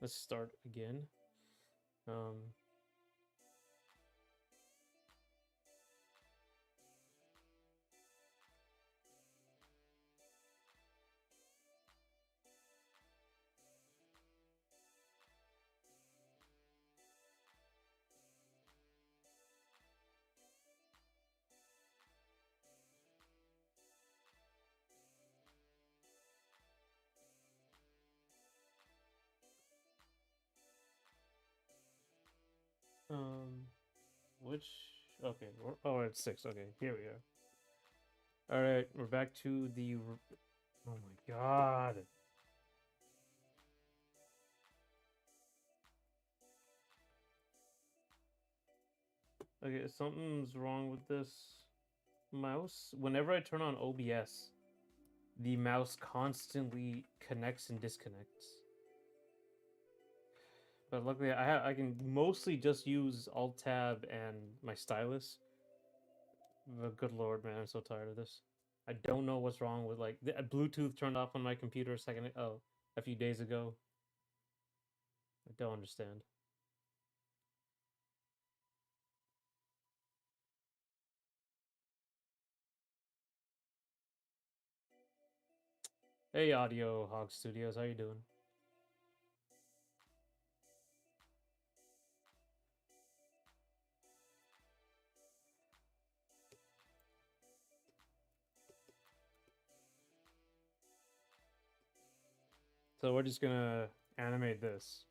Let's start again. Um, um, which? Okay, oh, it's 6. Okay, here we are. All right, we're back to the. Oh my god. Okay, something's wrong with this mouse. Whenever I turn on OBS, the mouse constantly connects and disconnects. But luckily, I can mostly just use Alt Tab and my stylus. But good lord, man, I'm so tired of this. I don't know what's wrong with like the Bluetooth turned off on my computer a few days ago. I don't understand. Hey, Audio Hog Studios, how you doing? So we're just gonna animate this.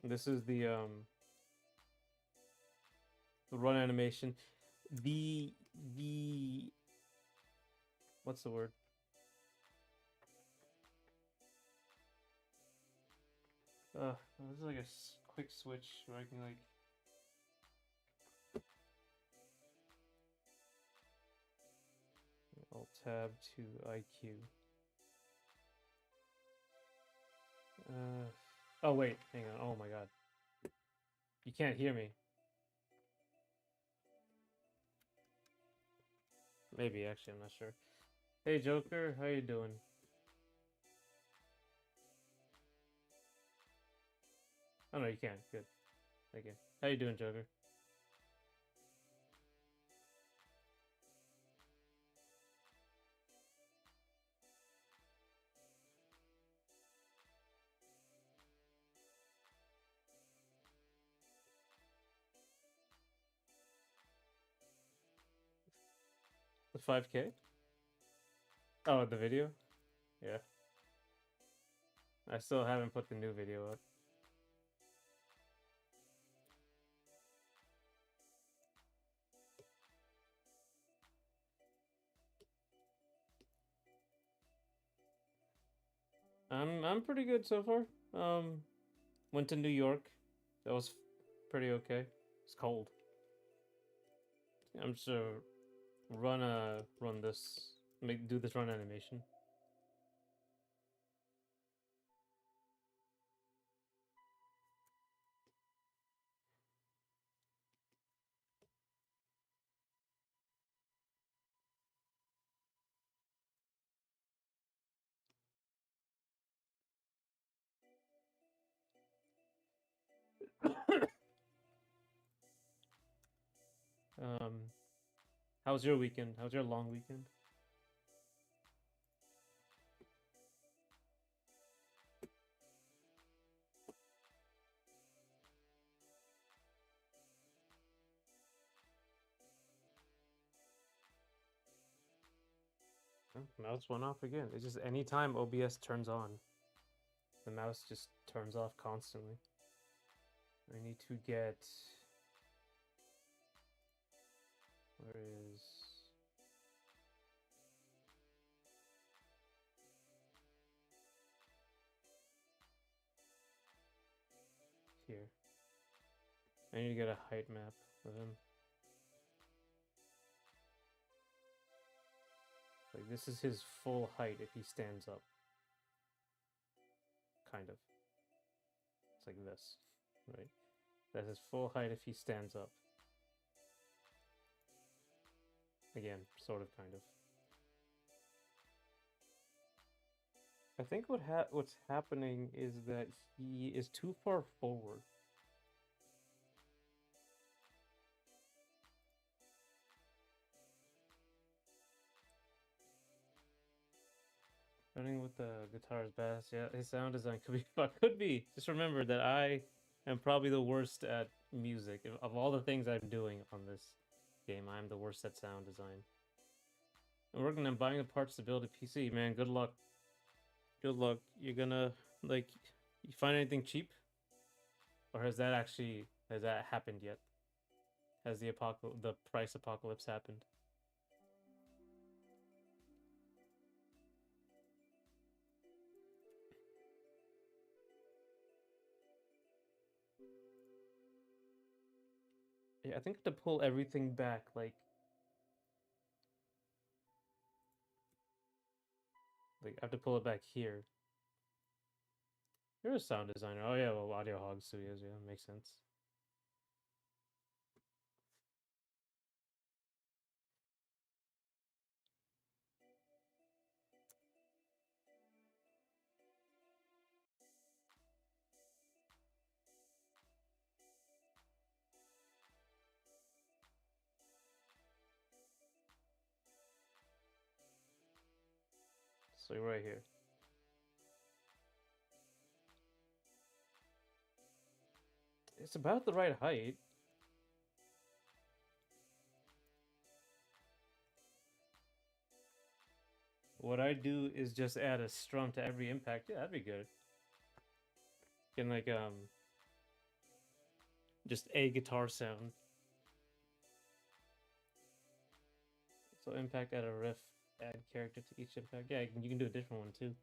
This is the run animation. The what's the word? This is like a quick switch where I can like Alt Tab to IQ. Oh wait, hang on. Oh my god, you can't hear me. Maybe actually, I'm not sure. Hey Joker, how you doing? Oh no, you can't. Good. Thank you. How you doing, Joker? The 5K? Oh, the video? Yeah. I still haven't put the new video up. I'm pretty good so far. Went to New York. That was pretty okay. It's cold. I'm sure run this do this run animation. um how's your weekend? How's your long weekend? Oh, mouse went off again. It's just anytime OBS turns on, the mouse just turns off constantly. I need to get where is here. I need to get a height map of him. Like this is his full height if he stands up. Kind of. It's like this, right? That's his full height if he stands up. Again, sort of, kind of. I think what's happening is that he is too far forward. Running with the guitar's best. Yeah, his sound design could be could be. Just remember that I am probably the worst at music. Of all the things I'm doing on this game, I'm the worst at sound design. I'm working on buying the parts to build a PC, man. Good luck. Good luck. You're gonna like you find anything cheap? Or has that happened yet? Has the price apocalypse happened? Yeah, I think I have to pull everything back, like I have to pull it back here. You're a sound designer. Oh yeah, well Audio Hog Studios, yeah, makes sense. So you're right here. It's about the right height. What I do is just add a strum to every impact. Yeah, that'd be good. Can like just a guitar sound. So impact, add a riff, add character to each impact. Yeah, you can do a different one too.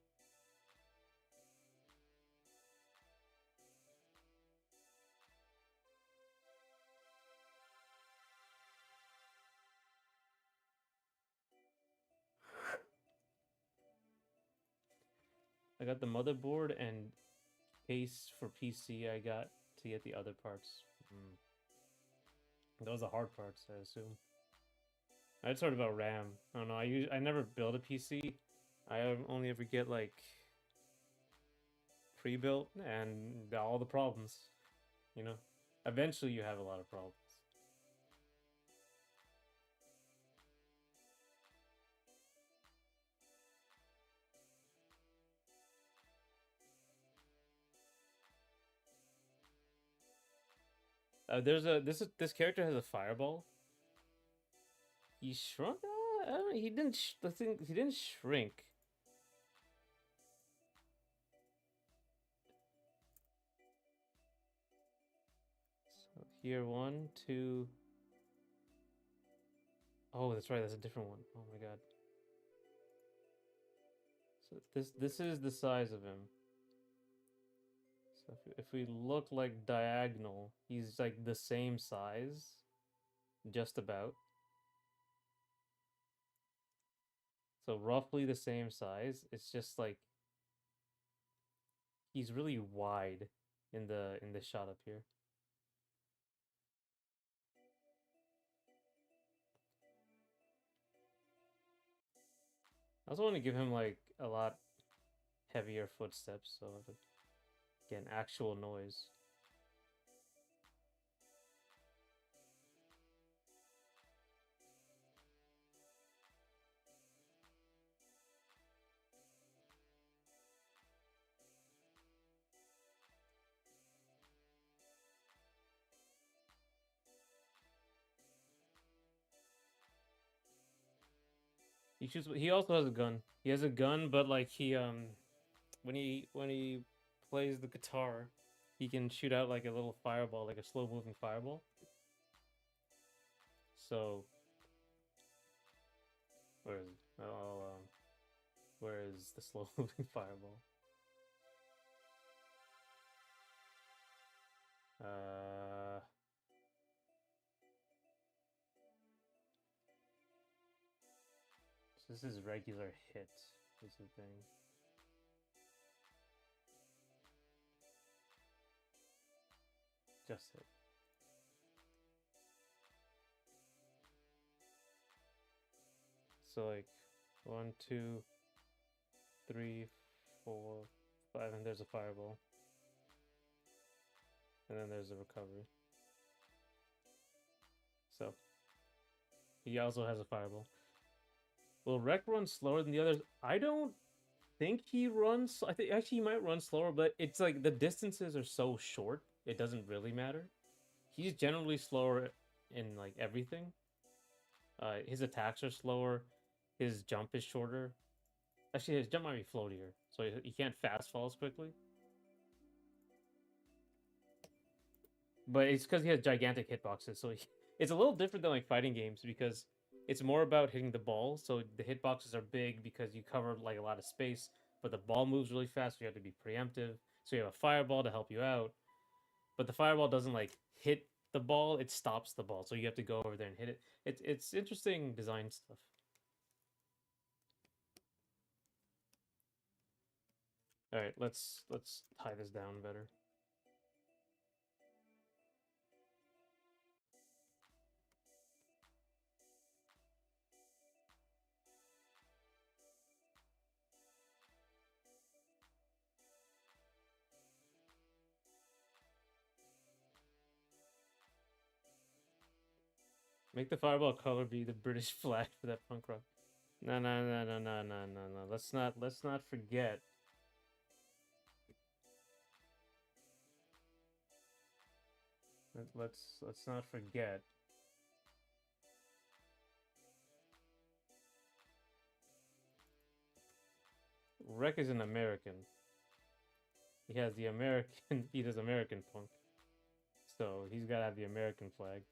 I got the motherboard and case for PC. I got to get the other parts. Those are the hard parts, I assume. I just heard about RAM. I don't know. I never build a PC. I only ever get like pre-built and all the problems. You know, eventually you have a lot of problems. This character has a fireball. He shrunk. I don't know, he didn't. The thing he didn't shrink. So here, one, two. Oh, that's right. That's a different one. Oh my god. So this is the size of him. So if we look like diagonal, he's like the same size, just about. So roughly the same size. It's just like he's really wide in the shot up here. I also want to give him like a lot heavier footsteps so again actual noise. He shoots. He also has a gun. He has a gun, but like when he plays the guitar, he can shoot out like a little fireball, like a slow moving fireball. So where is where is the slow moving fireball? Uh, so this is regular hit. Is the thing. Just hit. So like 1, 2, 3, 4, 5, and there's a fireball. And then there's a recovery. So, he also has a fireball. Will Wrek run slower than the others? I don't think he runs. I think actually he might run slower, but it's like the distances are so short, it doesn't really matter. He's generally slower in like everything. His attacks are slower. His jump is shorter. Actually, his jump might be floatier, so he can't fast fall as quickly. But it's because he has gigantic hitboxes, so it's a little different than like fighting games because it's more about hitting the ball. So the hitboxes are big because you cover like a lot of space, but the ball moves really fast, so you have to be preemptive. So you have a fireball to help you out, but the fireball doesn't like hit the ball; it stops the ball. So you have to go over there and hit it. It's interesting design stuff. All right, let's tie this down better. Make the fireball color be the British flag for that punk rock. No, no, no, no, no, no, no, no. Let's not forget. Let's not forget. Wrek is an American. He has the American. He does American punk. So he's got to have the American flag.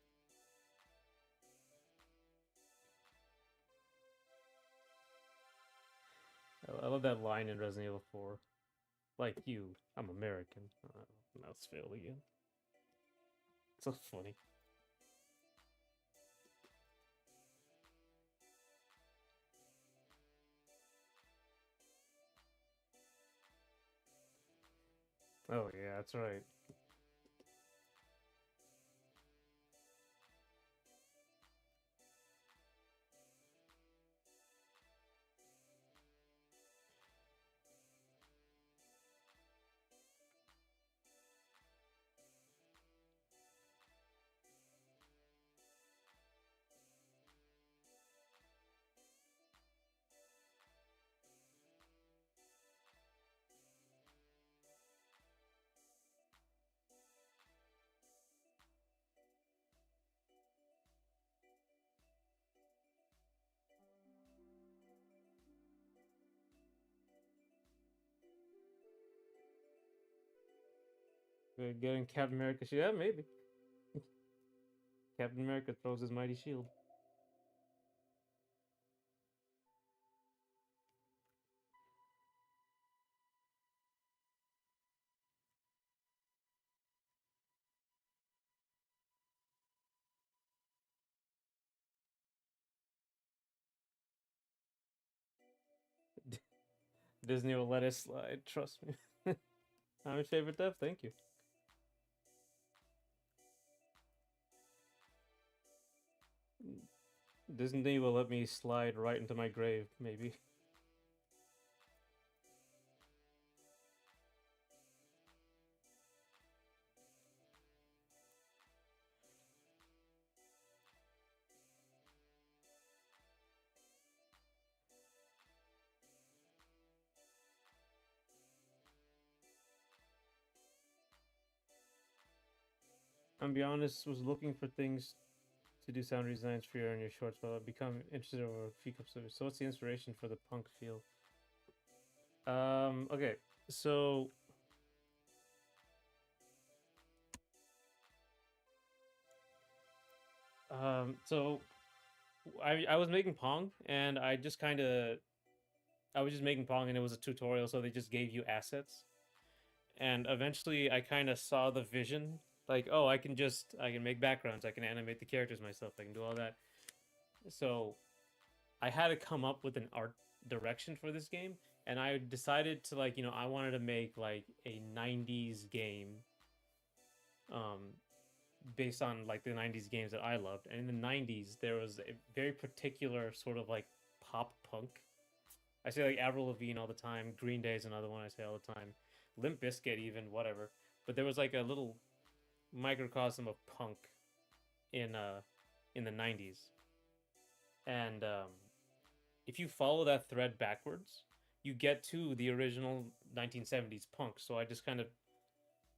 I love that line in Resident Evil 4. Like you, I'm American. Mouse failed again. So funny. Oh yeah, that's right. Getting Captain America shield. Yeah, maybe. Captain America throws his mighty shield. Disney will let us slide. Trust me. I'm your favorite dev. Thank you. Disney will let me slide right into my grave, maybe. I'm be honest, was looking for things to do sound designs for your shorts, but I've become interested over a few cups of it. So what's the inspiration for the punk feel? Okay, so so I was making Pong and I just kind of I was just making Pong and it was a tutorial, so they just gave you assets. And eventually I kind of saw the vision like, oh, I can make backgrounds, I can animate the characters myself, I can do all that. So I had to come up with an art direction for this game, and I decided to like, I wanted to make like a 90s game um based on like the 90s games that I loved. And in the 90s there was a very particular sort of like pop punk I say like Avril Lavigne all the time. Green Day is another one I say all the time. Limp Bizkit even, whatever. But there was like a little microcosm of punk in uh in the 90s. And if you follow that thread backwards, you get to the original 1970s punk. So I just kind of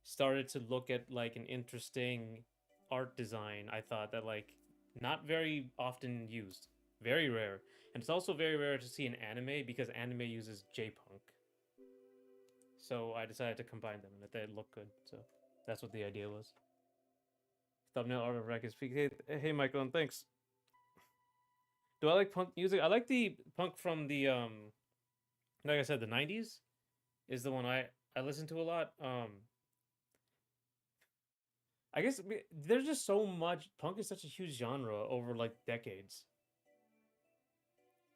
started to look at like an interesting art design. I thought that like not very often used, very rare, and it's also very rare to see an anime because anime uses J-punk. So I decided to combine them, and that they look good. So that's what the idea was. Thumbnail art of Wrek is hey Michael, and thanks. Do I like punk music? I like the punk from the like I said, the 90s is the one I listen to a lot. I guess there's just so much. Punk is such a huge genre over like decades.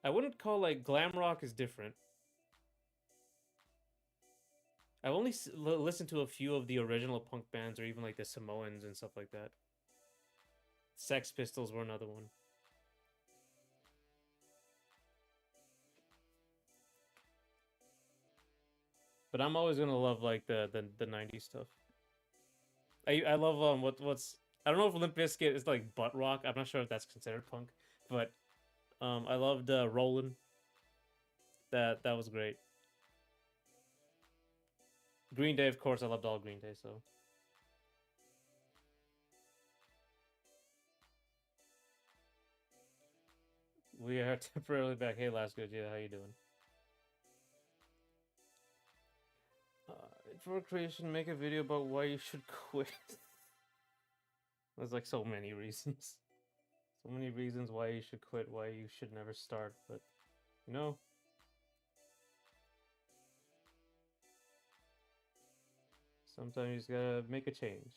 I wouldn't call like glam rock is different. I've only listened to a few of the original punk bands, or even like the Samoans and stuff like that. Sex Pistols were another one. But I'm always gonna love like the 90s stuff. I love what's I don't know if Limp Bizkit is like butt rock. I'm not sure if that's considered punk, but I loved Rollin'. That was great. Green Day, of course, I loved all Green Day. So we are temporarily back. Hey, last good. Yeah, how you doing? For creation, make a video about why you should quit. There's like so many reasons. So many reasons why you should quit, why you should never start, but you know, sometimes you just gotta make a change.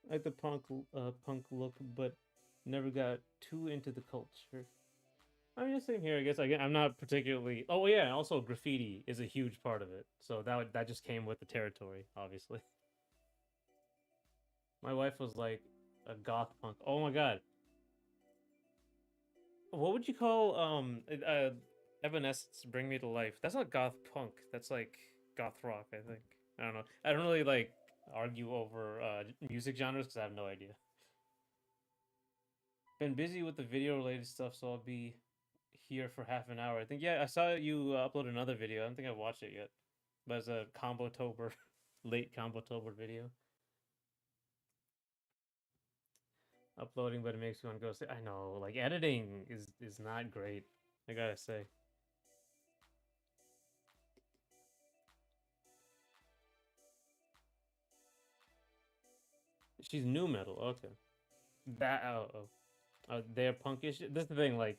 I like the punk look, but never got too into the culture. I mean, the same here. I guess I'm not particularly. Oh yeah, and also graffiti is a huge part of it. So that just came with the territory, obviously. My wife was like a goth punk. Oh my god, what would you call Evanescence Bring Me to Life? That's not goth punk. That's like goth rock, I think. I don't know. I don't really like argue over music genres because I have no idea. Been busy with the video related stuff, so I'll be here for half an hour. I think. Yeah, I saw you upload another video. I don't think I've watched it yet, but it's a combo tober, late combo tober video. Uploading, but it makes me want to go. I know, like editing is not great. I gotta say. She's new metal. Okay, that they're punkish. This is the thing. Like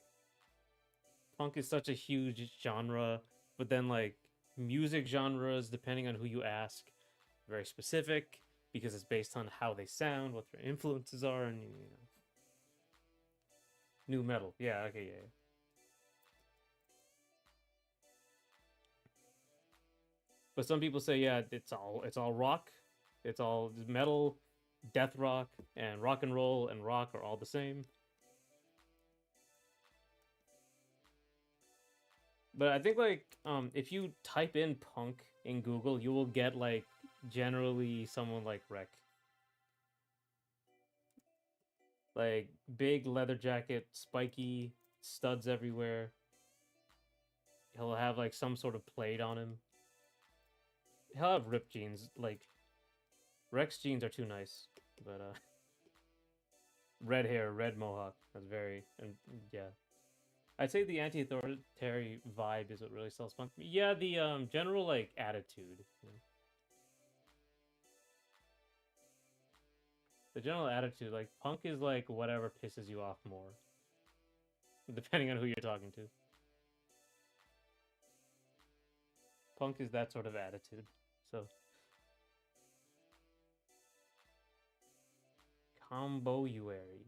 punk is such a huge genre, but then like music genres, depending on who you ask, very specific because it's based on how they sound, what their influences are, and new metal. Yeah, okay, yeah. But some people say, yeah, it's all rock, it's all metal, death rock, and roll and rock are all the same. But I think like if you type in punk in Google, you will get like generally someone like Wrek. Like big leather jacket, spiky studs everywhere. He'll have like some sort of plate on him. He'll have ripped jeans. Like Wrek's jeans are too nice, but red hair, red mohawk. That's very and yeah. I'd say the anti-authoritarian vibe is what really sells punk. Yeah, the general like attitude. The general attitude, like punk is like whatever pisses you off more, depending on who you're talking to. Punk is that sort of attitude. So Combouary.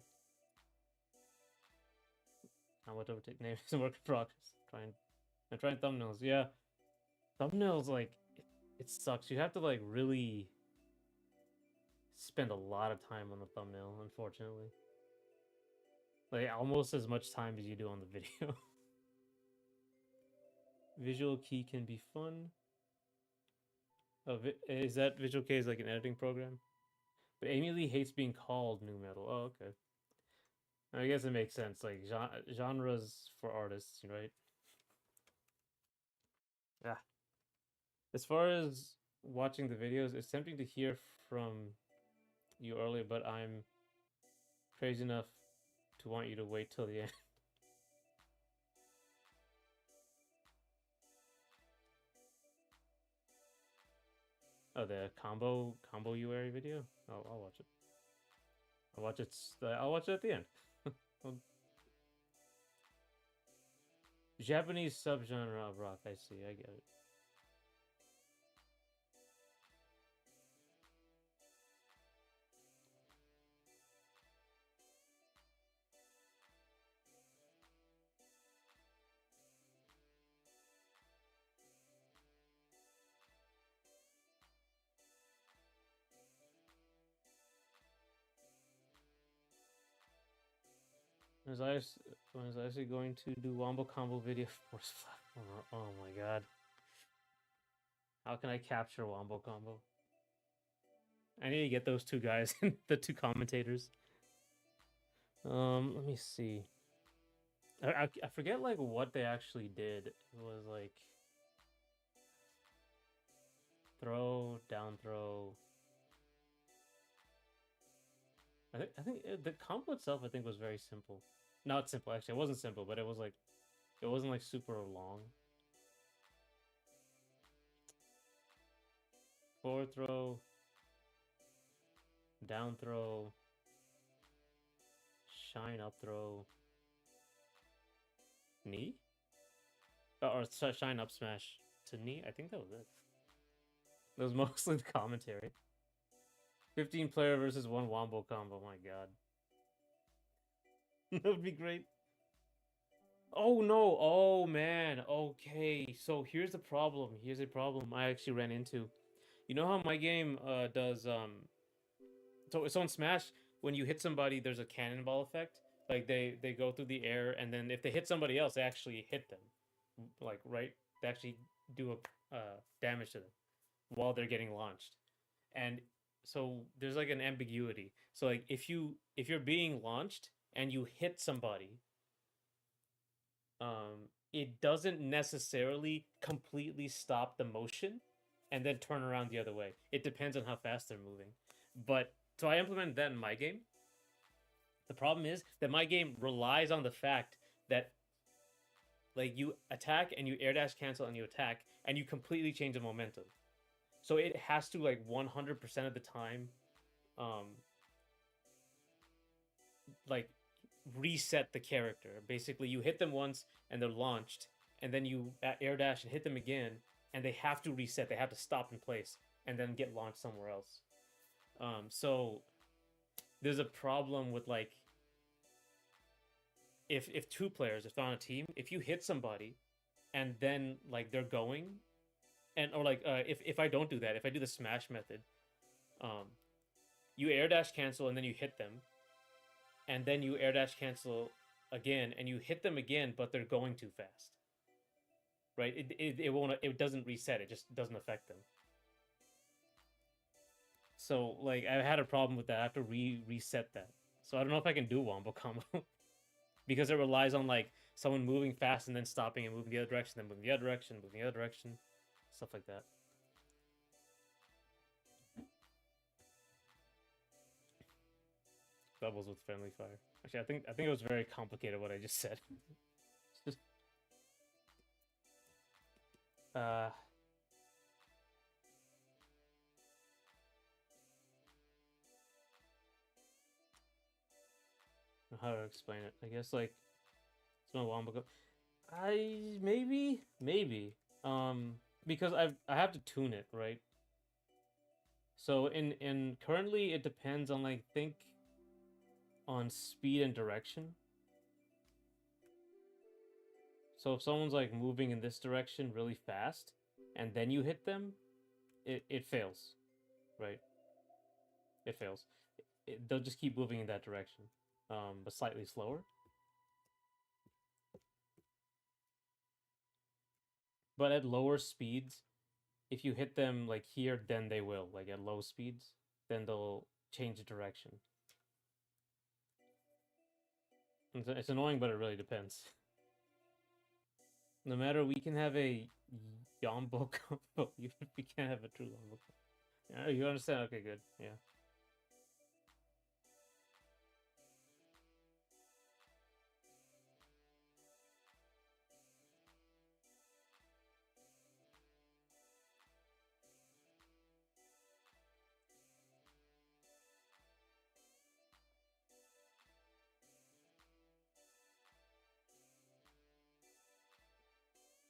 How much overtake name is work in progress. I'm trying thumbnails. Yeah, thumbnails like it sucks. You have to like really spend a lot of time on the thumbnail, unfortunately. Like almost as much time as you do on the video. Visual Key can be fun. Oh, is that Visual Key is like an editing program? But Amy Lee hates being called new metal. Oh, okay. I guess it makes sense. Like genres for artists, right? Yeah. As far as watching the videos, it's tempting to hear from you earlier, but I'm crazy enough to want you to wait till the end. Oh, the combo video. Oh, I'll watch it. I'll watch it. I'll watch it at the end. Well, Japanese subgenre of rock. I see. I get it. Was I actually going to do wombo combo video for Oh my god. How can I capture wombo combo? I need to get those two guys, the two commentators. Let me see. I forget like what they actually did. It was like throw, down throw. I think the combo itself I think was very simple. Not simple actually. It wasn't simple, but it was like it wasn't like super long. Forward throw, down throw, shine up throw, knee, or shine up smash to knee. I think that was it. That was mostly the commentary. 15 player versus one wombo combo. My god. That would be great. Oh no. Oh man. Okay. So here's the problem. Here's a problem I actually ran into. You know how my game does so on Smash when you hit somebody there's a cannonball effect. Like they go through the air and then if they hit somebody else they actually hit them. Like right? They actually do a damage to them while they're getting launched. And so there's like an ambiguity. So like if you're being launched and you hit somebody, it doesn't necessarily completely stop the motion and then turn around the other way. It depends on how fast they're moving. But so I implemented that in my game. The problem is that my game relies on the fact that like you attack and you air dash cancel and you attack and you completely change the momentum. So it has to like 100% of the time um like reset the character. Basically, you hit them once and they're launched, and then you air dash and hit them again, and they have to reset. They have to stop in place and then get launched somewhere else. So there's a problem with like if two players, if they're on a team, if you hit somebody and then like they're going, and or like if I don't do that, if I do the smash method, um, you air dash cancel and then you hit them, and then you air dash cancel again and you hit them again, but they're going too fast. Right? It won't. It doesn't reset. It just doesn't affect them. So like I had a problem with that. I have to reset that. So I don't know if I can do wombo combo because it relies on like someone moving fast and then stopping and moving the other direction, then moving the other direction, moving the other direction, stuff like that. Doubles with friendly fire. Actually, I think it was very complicated what I just said. Just uh how to explain it. I guess like it's my wombo. Maybe because I have to tune it, right? So in currently it depends on like think on speed and direction. So if someone's like moving in this direction really fast, and then you hit them, it fails, right? It fails. They'll just keep moving in that direction, but slightly slower. But at lower speeds, if you hit them like here, then they will. Like at low speeds, then they'll change the direction. It's annoying, but it really depends. No matter, we can have a Yombo combo, even if we can't have a true Yombo combo. Yeah, you understand? Okay, good. Yeah.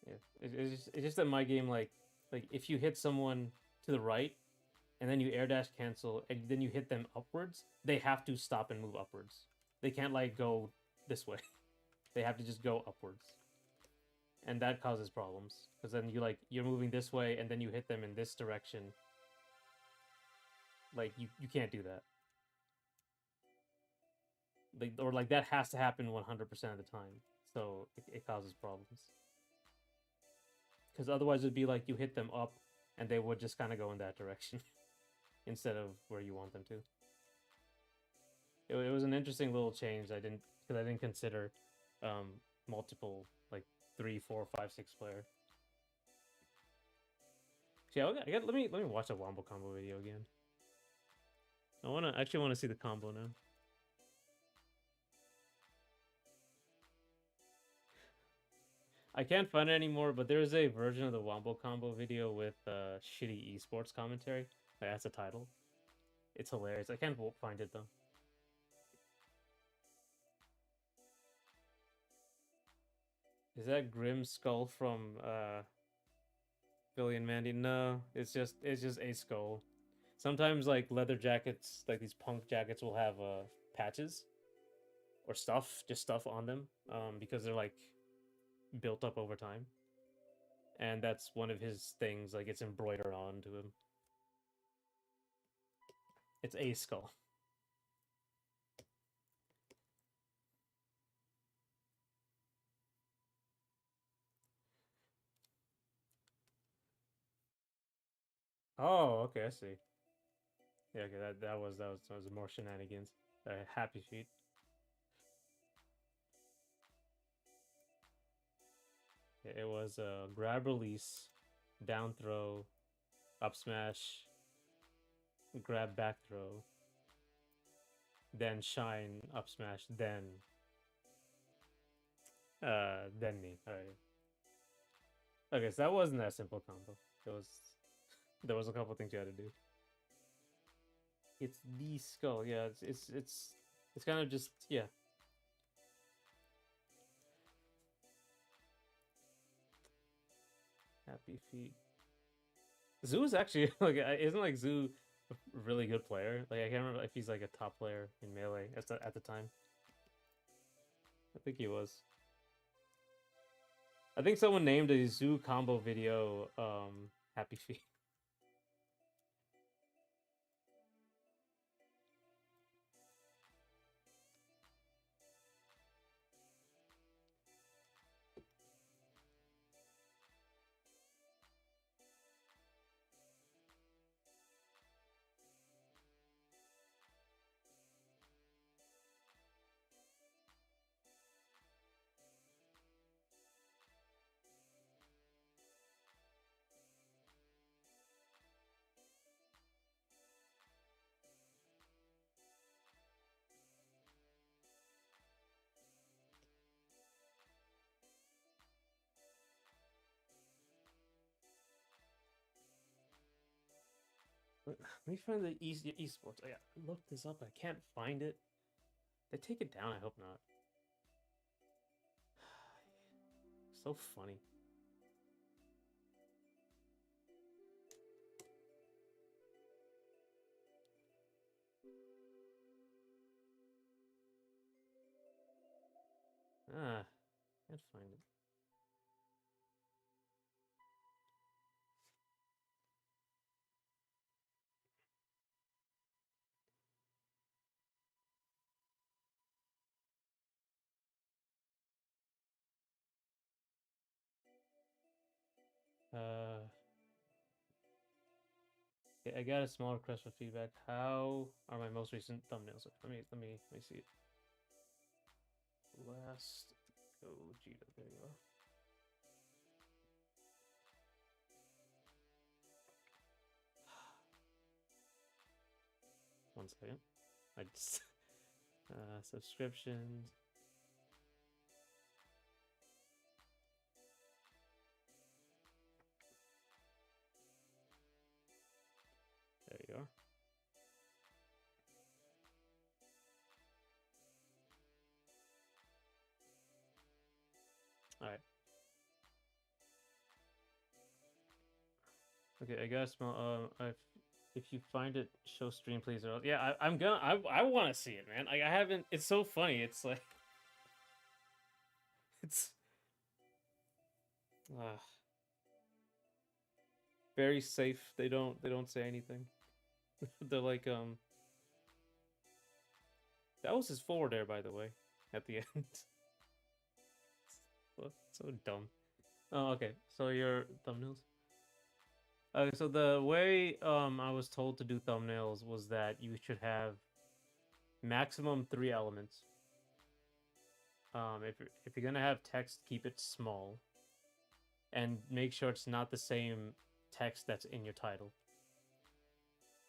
Yeah. It's just that my game, like if you hit someone to the right and then you air dash cancel and then you hit them upwards, they have to stop and move upwards. They can't like go this way. They have to just go upwards. And that causes problems because then you're moving this way and then you hit them in this direction. Like you can't do that. Like that has to happen 100% of the time. So it causes problems. Because otherwise it'd be like you hit them up and they would just kind of go in that direction instead of where you want them to. It was an interesting little change. I didn't consider multiple like 3, 4, 5, 6 player. So yeah, let me watch a wombo combo video again. I actually want to see the combo now. I can't find it anymore, but there's a version of the wombo combo video with shitty esports commentary. Like, that's the title. It's hilarious. I can't find it though. Is that Grim Skull from Billy and Mandy? No, it's just a skull. Sometimes like leather jackets, like these punk jackets, will have patches or stuff, just stuff on them, because they're like built up over time, and that's one of his things. Like it's embroidered onto him. It's a skull. Oh, okay, I see. Yeah, okay, that was more shenanigans. Happy feet. Yeah, it was grab release, down throw, up smash, grab back throw, then shine, up smash, then knee. All right. Okay, so that wasn't that simple combo. There was a couple things you had to do. It's the skull. Yeah, it's kind of just, yeah. Happy feet. Zoo is actually like, isn't like Zoo a really good player? Like I can't remember if he's like a top player in Melee at the time. I think he was. I think someone named a Zoo combo video Happy Feet. Let me find the esports. I looked this up. I can't find it. They take it down. I hope not. So funny. Ah, can't find it. Uh, okay, I got a small request for feedback. How are my most recent thumbnails? Let me see it. Last Gogeta. There you are. One second. I just subscriptions. There you are. All right. Okay, I got a small. If you find it, show stream, please. Or else. Yeah, I'm gonna. I want to see it, man. Like I haven't. It's so funny. It's like it's uh, very safe. They don't say anything. They're like that was his forward there, by the way, at the end. So dumb. Oh, okay. So your thumbnails. Okay, so the way I was told to do thumbnails was that you should have maximum 3 elements. If you're gonna have text, keep it small, and make sure it's not the same text that's in your title.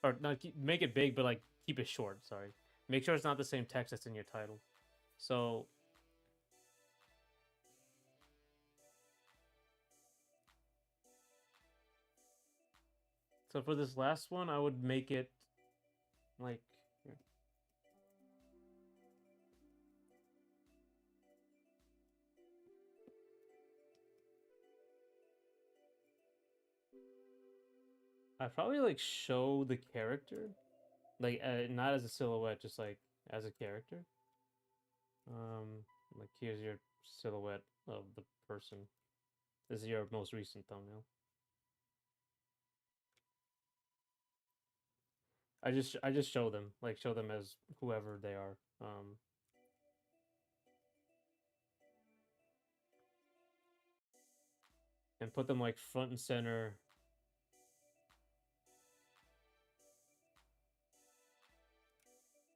Or not make it big, but like keep it short. Sorry, make sure it's not the same text that's in your title. So for this last one, I would make it like here. I probably like show the character, like not as a silhouette, just like as a character. Like here's your silhouette of the person. This is your most recent thumbnail. I just show them, like show them as whoever they are. And put them like front and center.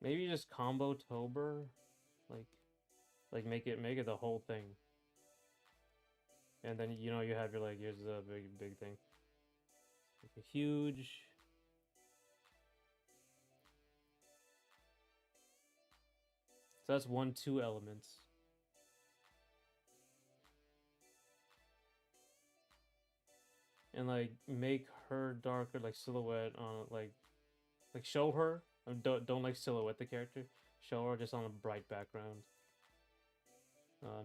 Maybe just combo Tober, like make it the whole thing. And then you have your like here's a big thing. Like a huge. So that's 1, 2 elements. And like make her darker, like silhouette on like show her. Don't like silhouette the character. Show her just on a bright background.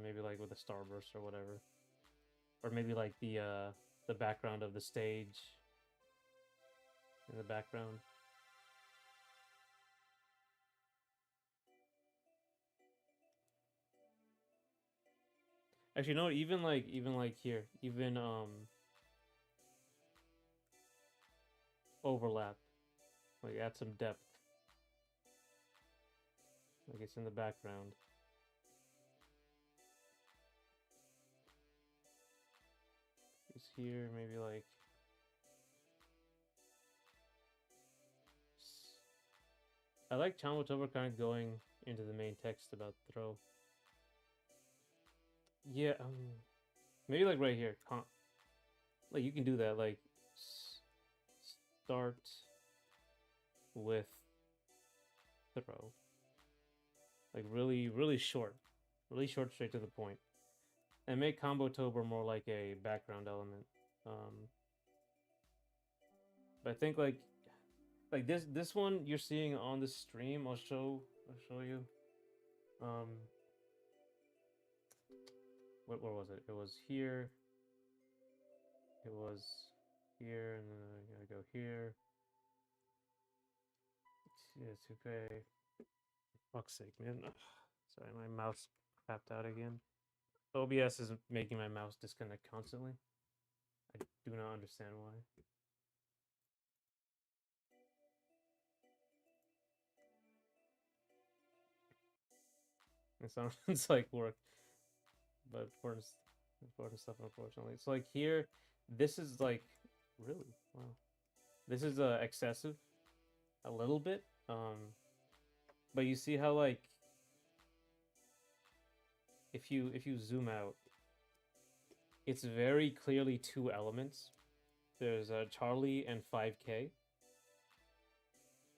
Maybe like with a starburst or whatever. Or maybe like the background of the stage in the background. Actually, no, even like here, even overlap, like add some depth, like it's in the background. It's here, maybe like. I like Chamotober kind of going into the main text about throw. Yeah, maybe like right here, like you can do that, like start with throw, like really short, straight to the point, and make combo Tober more like a background element. But I think like this one you're seeing on the stream, I'll show you. Um, where was it? It was here. It was here, and then I gotta go here. Yeah, it's okay. Fuck's sake, man. Sorry, my mouse crapped out again. OBS is making my mouse disconnect constantly. I do not understand why. It sounds like work, but important stuff. Unfortunately, it's like here. This is like really wow. This is excessive, a little bit. But you see how like if you zoom out, it's very clearly two elements. There's Charlie and 5K,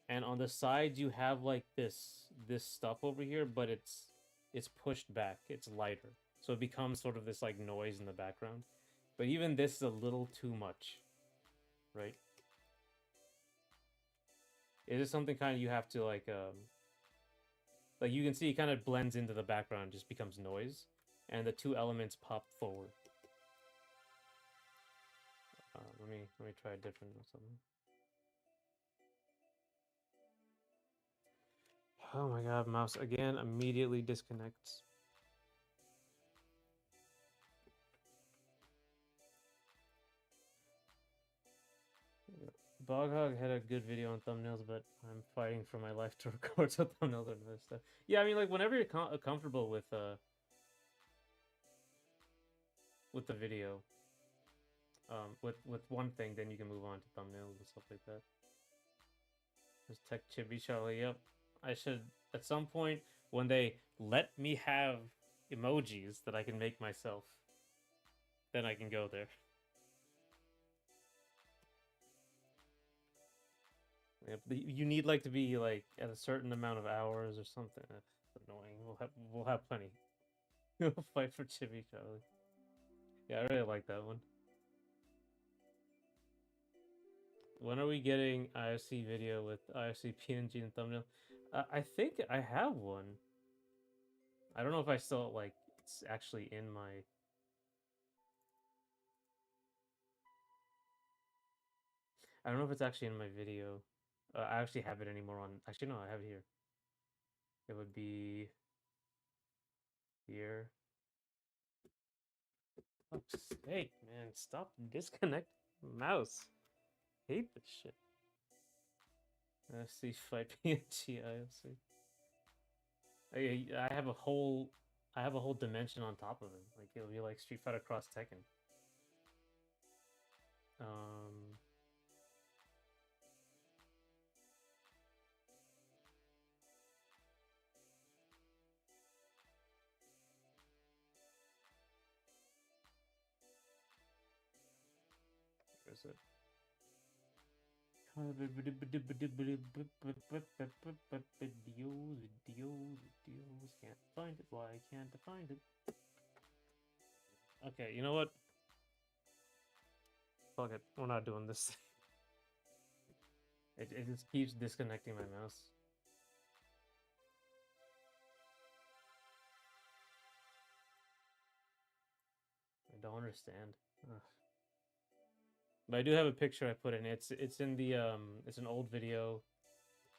and on the sides you have like this stuff over here, but it's pushed back. It's lighter, so it becomes sort of this like noise in the background. But even this is a little too much, right? It is something kind of you have to like you can see it kind of blends into the background, just becomes noise, and the two elements pop forward. Let me try a different or something. Oh my god, mouse again immediately disconnects. Boghog had a good video on thumbnails, but I'm fighting for my life to record some thumbnails and other stuff. Yeah, I mean, like whenever you're comfortable with the video, with one thing, then you can move on to thumbnails and stuff like that. There's Tech Chibi Charlie. Yep, I should at some point when they let me have emojis that I can make myself, then I can go there. Yep, you need like to be like at a certain amount of hours or something. That's annoying. We'll have plenty. We'll fight for Chibi Charlie. Yeah, I really like that one. When are we getting IFC video with IFC PNG and thumbnail? I think I have one. I don't know if I still like it's actually in my. I don't know if it's actually in my video. I actually have it anymore on. Actually, no, I have it here. It would be here. Fuck's sake, man! Stop disconnect mouse. Hate this shit. IFC fight PNG IFC. I have a whole. I have a whole dimension on top of it. Like it'll be like Street Fighter Cross Tekken. Um, where is it? Videos. Can't find it. Why can't I find it? Okay, you know what? Fuck it. We're not doing this. It just keeps disconnecting my mouse. I don't understand. Ugh. But I do have a picture I put in. It's in the it's an old video.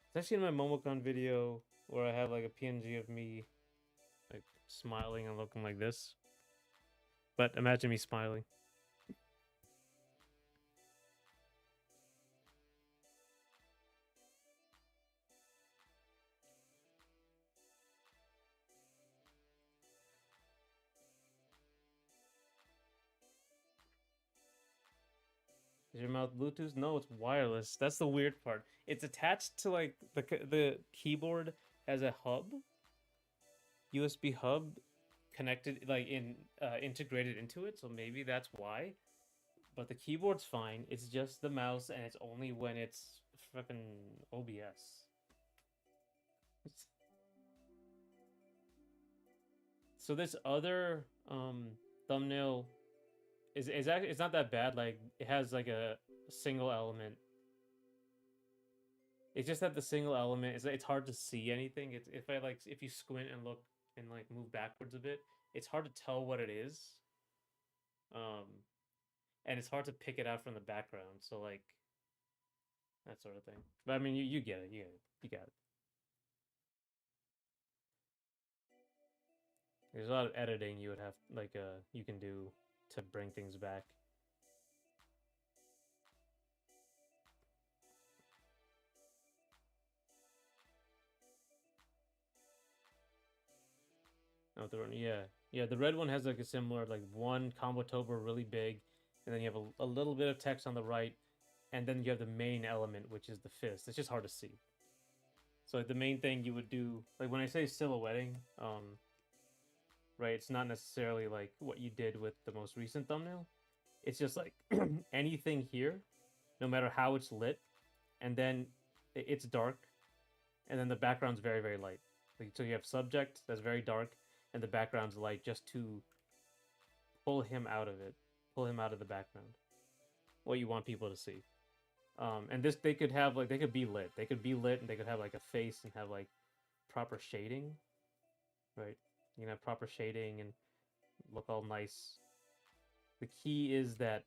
It's actually in my Momocon video where I have like a PNG of me like smiling and looking like this. But imagine me smiling. Is your mouth Bluetooth? No, it's wireless. That's the weird part. It's attached to like the keyboard as a hub, USB hub, connected like integrated into it. So maybe that's why. But the keyboard's fine. It's just the mouse, and it's only when it's fucking OBS. So this other thumbnail is actually it's not that bad. Like it has like a single element. It's just that the single element is it's hard to see anything. It's if you squint and look and like move backwards a bit, it's hard to tell what it is. Um, and it's hard to pick it out from the background. So like that sort of thing. But I mean, you get it. You got it. There's a lot of editing you would have you can do to bring things back. Oh, yeah. The red one has like a similar like one combo tober really big, and then you have a little bit of text on the right, and then you have the main element, which is the fist. It's just hard to see. So like, the main thing you would do, like when I say silhouetting, right, it's not necessarily like what you did with the most recent thumbnail. It's just like anything here, no matter how it's lit, and then it's dark, and then the background's very very light. Like, so you have subject that's very dark, and the background's light, just to pull him out of it, pull him out of the background. What you want people to see. And this they could have like they could be lit. They could be lit and they could have like a face and have like proper shading. Right? You can have proper shading and look all nice. The key is that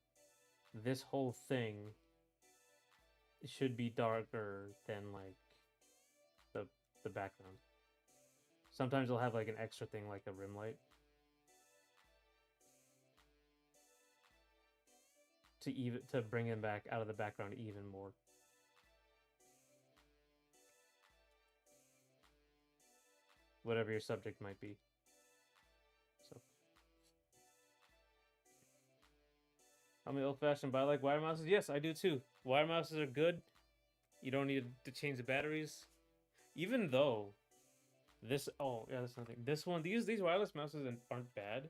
this whole thing should be darker than like the the background. Sometimes they'll have like an extra thing like a rim light to bring him back out of the background even more. Whatever your subject might be. So I'm the old fashioned, but I like wire mouses. Yes, I do too. Wire mouses are good. You don't need to change the batteries. Even though this oh yeah, that's nothing. This one, these wireless mouses aren't bad.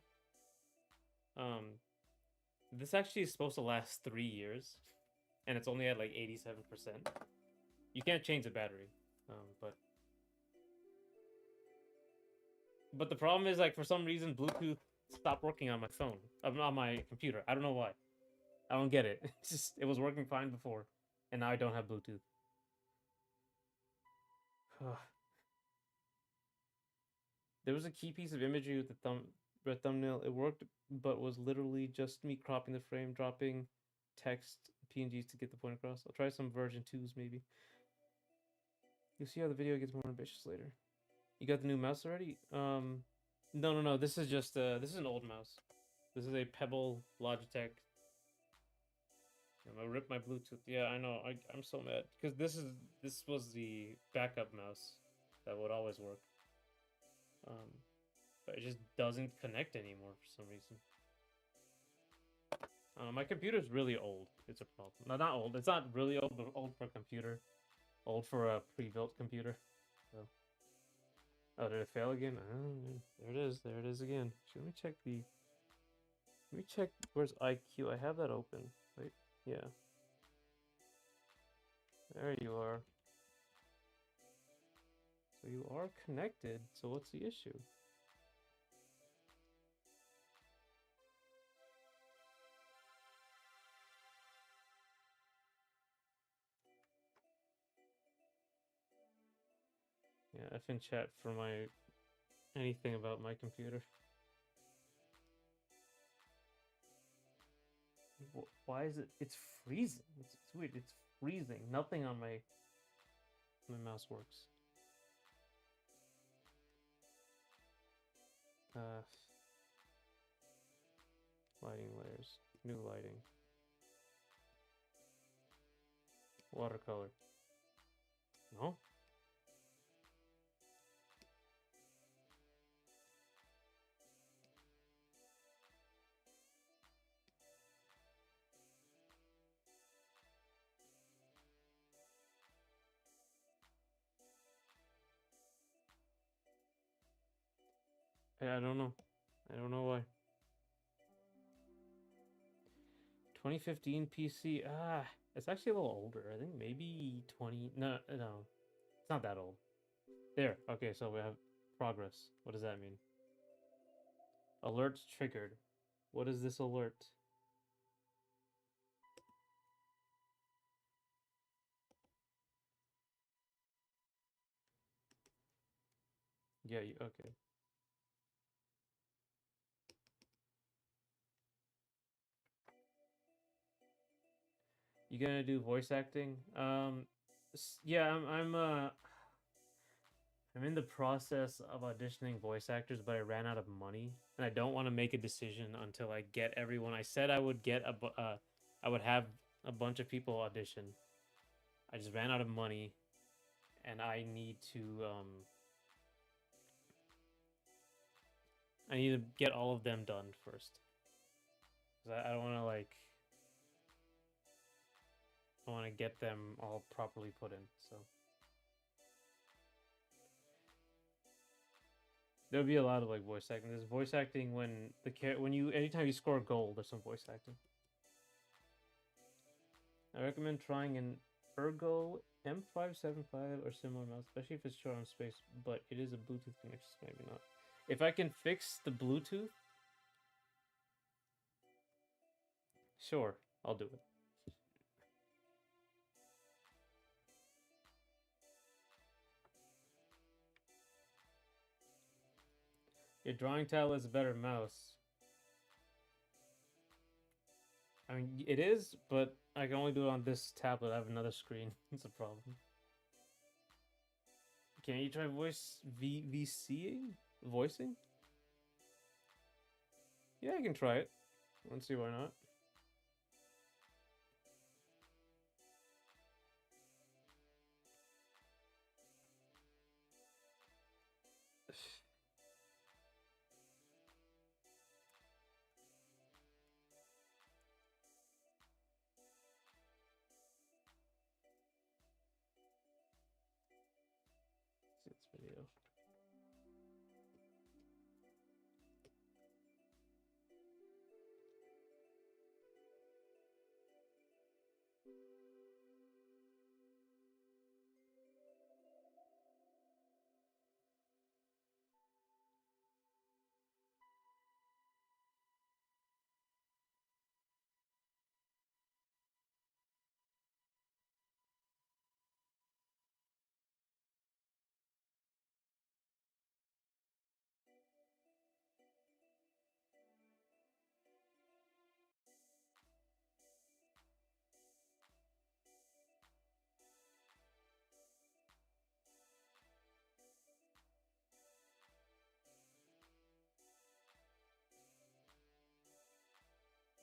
This actually is supposed to last 3 years, and it's only at like 87%. You can't change the battery, but the problem is like for some reason Bluetooth stopped working on my phone, on my computer. I don't know why. I don't get it. It's just it was working fine before, and now I don't have Bluetooth. There was a key piece of imagery with the red thumbnail. It worked, but was literally just me cropping the frame, dropping text PNGs to get the point across. I'll try some version 2s maybe. You'll see how the video gets more ambitious later. You got the new mouse already? No. This is just this is an old mouse. This is a Pebble Logitech. I'm gonna rip my Bluetooth. Yeah, I know. I'm so mad because this was the backup mouse that would always work. But it just doesn't connect anymore for some reason. My computer's really old. It's a problem. No, not old. It's not really old, but old for a computer. Old for a pre-built computer. So. Oh, did it fail again? Oh, there it is. There it is again. Let me check the. Let me check. Where's IQ? I have that open. Wait. Yeah. There you are. So you are connected. So what's the issue? Yeah, F in chat for my anything about my computer. Why is it? It's freezing. It's weird. It's freezing. Nothing on my mouse works. Lighting layers. New lighting. Watercolor. No? I don't know. I don't know why. 2015 PC. It's actually a little older. I think maybe 20. No. It's not that old. There. Okay, so we have progress. What does that mean? Alerts triggered. What is this alert? Yeah, okay. You gonna do voice acting? Yeah, I'm I'm in the process of auditioning voice actors, but I ran out of money, and I don't want to make a decision until I get everyone. I said I would get I would have a bunch of people audition. I just ran out of money, and I need to get all of them done first. 'Cause I don't want to like I want to get them all properly put in. So there'll be a lot of like voice acting. There's voice acting when you anytime you score gold, there's some voice acting. I recommend trying an Ergo M575 or similar mouse, especially if it's short on space, but it is a Bluetooth connection, so maybe not. If I can fix the Bluetooth, sure, I'll do it. Your drawing tablet is a better mouse. I mean, it is, but I can only do it on this tablet. I have another screen. It's a problem. Can you try VCing? Voicing? Yeah, I can try it. Let's see why not. See this video.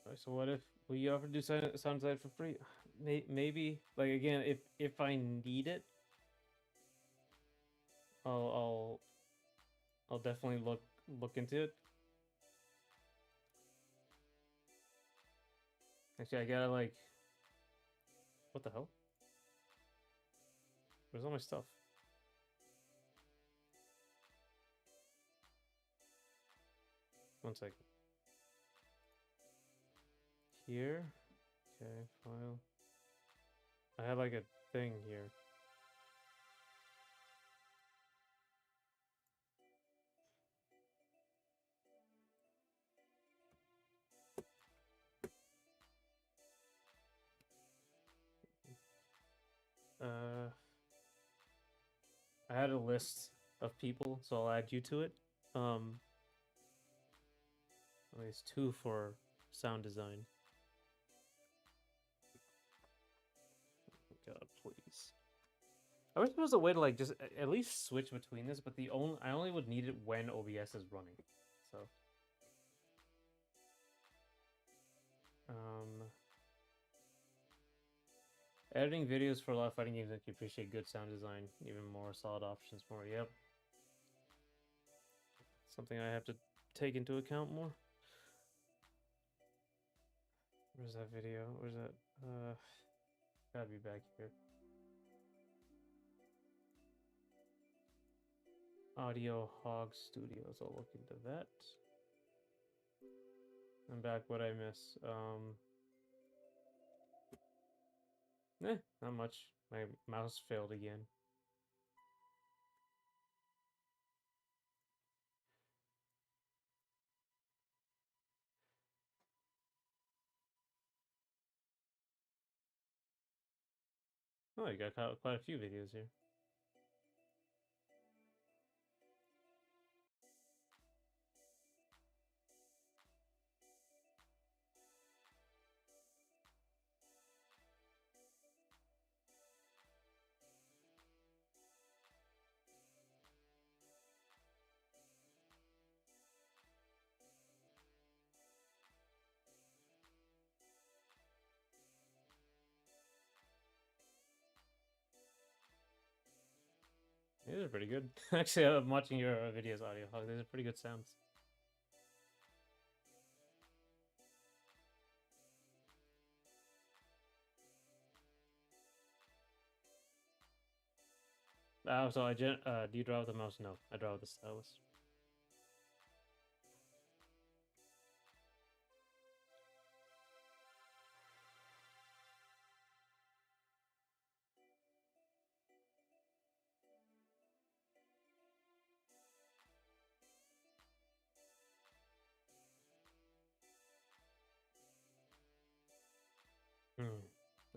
Alright, so what if we offer to do sound design for free? Maybe like again, if I need it, I'll I'll I'll definitely look into it. Actually, I gotta like, what the hell? Where's all my stuff? One second. Here. Okay, file. I have like a thing here. Uh, I had a list of people, so I'll add you to it. At least 2 for sound design. God, please. I wish there was a way to like just at least switch between this, but I only would need it when OBS is running. So, editing videos for a lot of fighting games, like you appreciate good sound design, even more solid options. More, yep. Something I have to take into account more. Where's that video? Where's that? Gotta be back here. Audio Hog Studios. I'll look into that. I'm back. What I miss? Not much. My mouse failed again. Oh, you got quite a few videos here. These are pretty good. Actually, I'm watching your videos audio. Oh, these are pretty good sounds. So do you draw with the mouse? No, I draw with the stylus.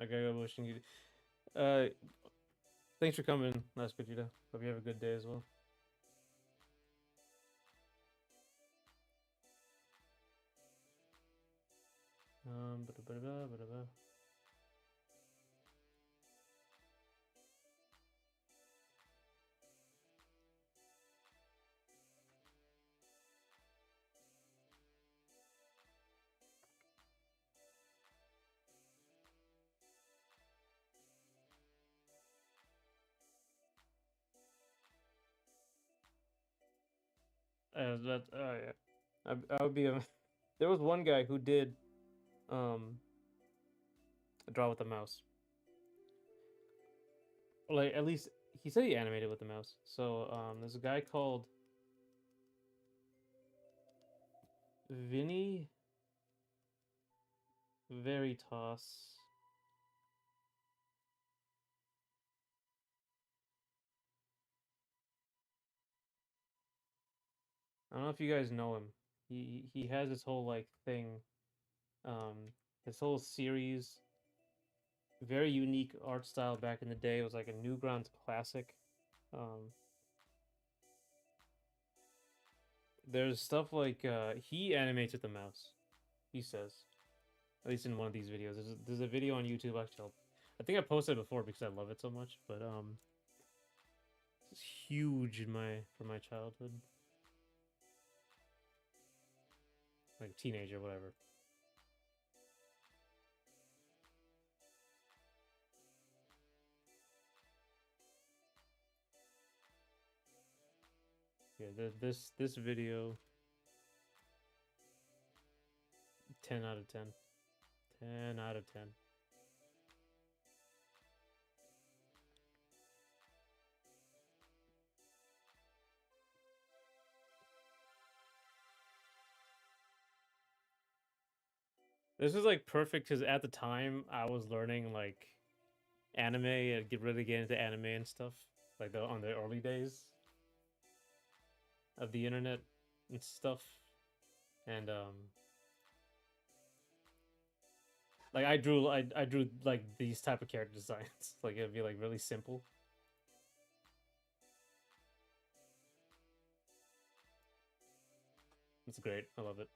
Okay, I'm wishing you. Uh, Thanks for coming, Last Vegeta. Hope you have a good day as well. Ba-da-ba-da-ba. That yeah. I would be a. There was one guy who did um draw with the mouse. Like at least he said he animated with the mouse. So there's a guy called Vinny Veritas. I don't know if you guys know him. He has this whole like thing, um, his whole series, very unique art style back in the day. It was like a Newgrounds classic. Um, there's stuff like he animates with the mouse. He says, at least in one of these videos. There's a video on YouTube actually. I think I posted it before because I love it so much. But it's huge in my from my childhood, like teenager, whatever. Yeah, this video, 10 out of 10, 10 out of 10. This is like perfect because at the time I was learning like anime and get really get into anime and stuff like on the early days of the internet and stuff. And like I drew like these type of character designs. Like it'd be like really simple. It's great. I love it.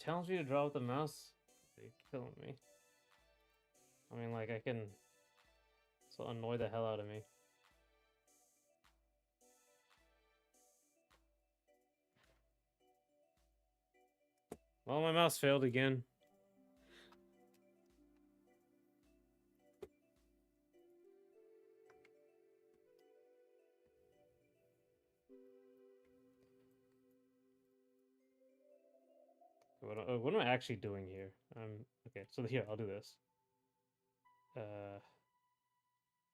Challenge me to draw with the mouse. You're killing me. I mean, like I can so annoy the hell out of me. Well, my mouse failed again. What am I actually doing here? Okay. So here, I'll do this.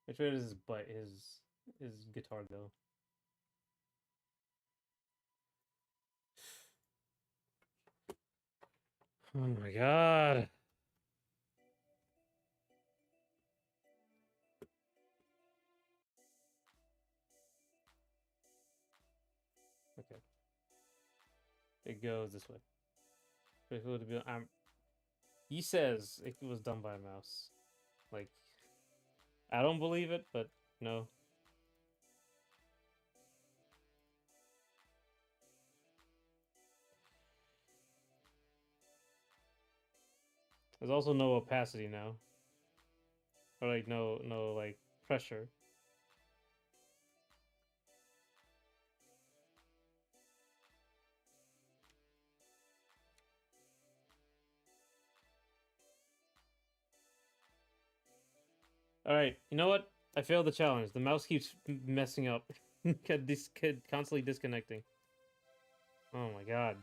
Which way does his guitar go? Oh my god. Okay. It goes this way. He says it was done by a mouse. Like, I don't believe it, but no. There's also no opacity now. Or like no like pressure. All right, you know what? I failed the challenge. The mouse keeps messing up. This kid constantly disconnecting. Oh my god.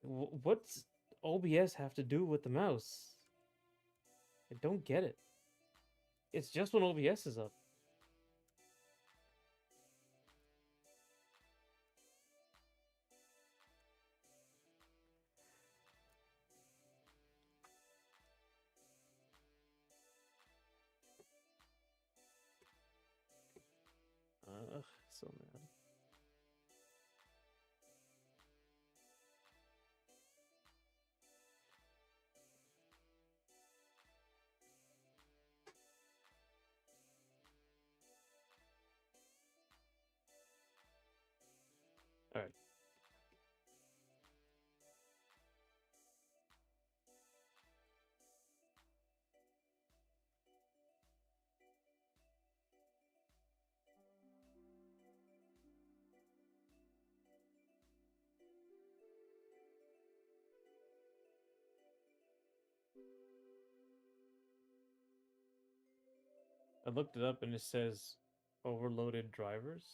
What's OBS have to do with the mouse? I don't get it. It's just when OBS is up. Ugh, so mad. All right. I looked it up and it says overloaded drivers.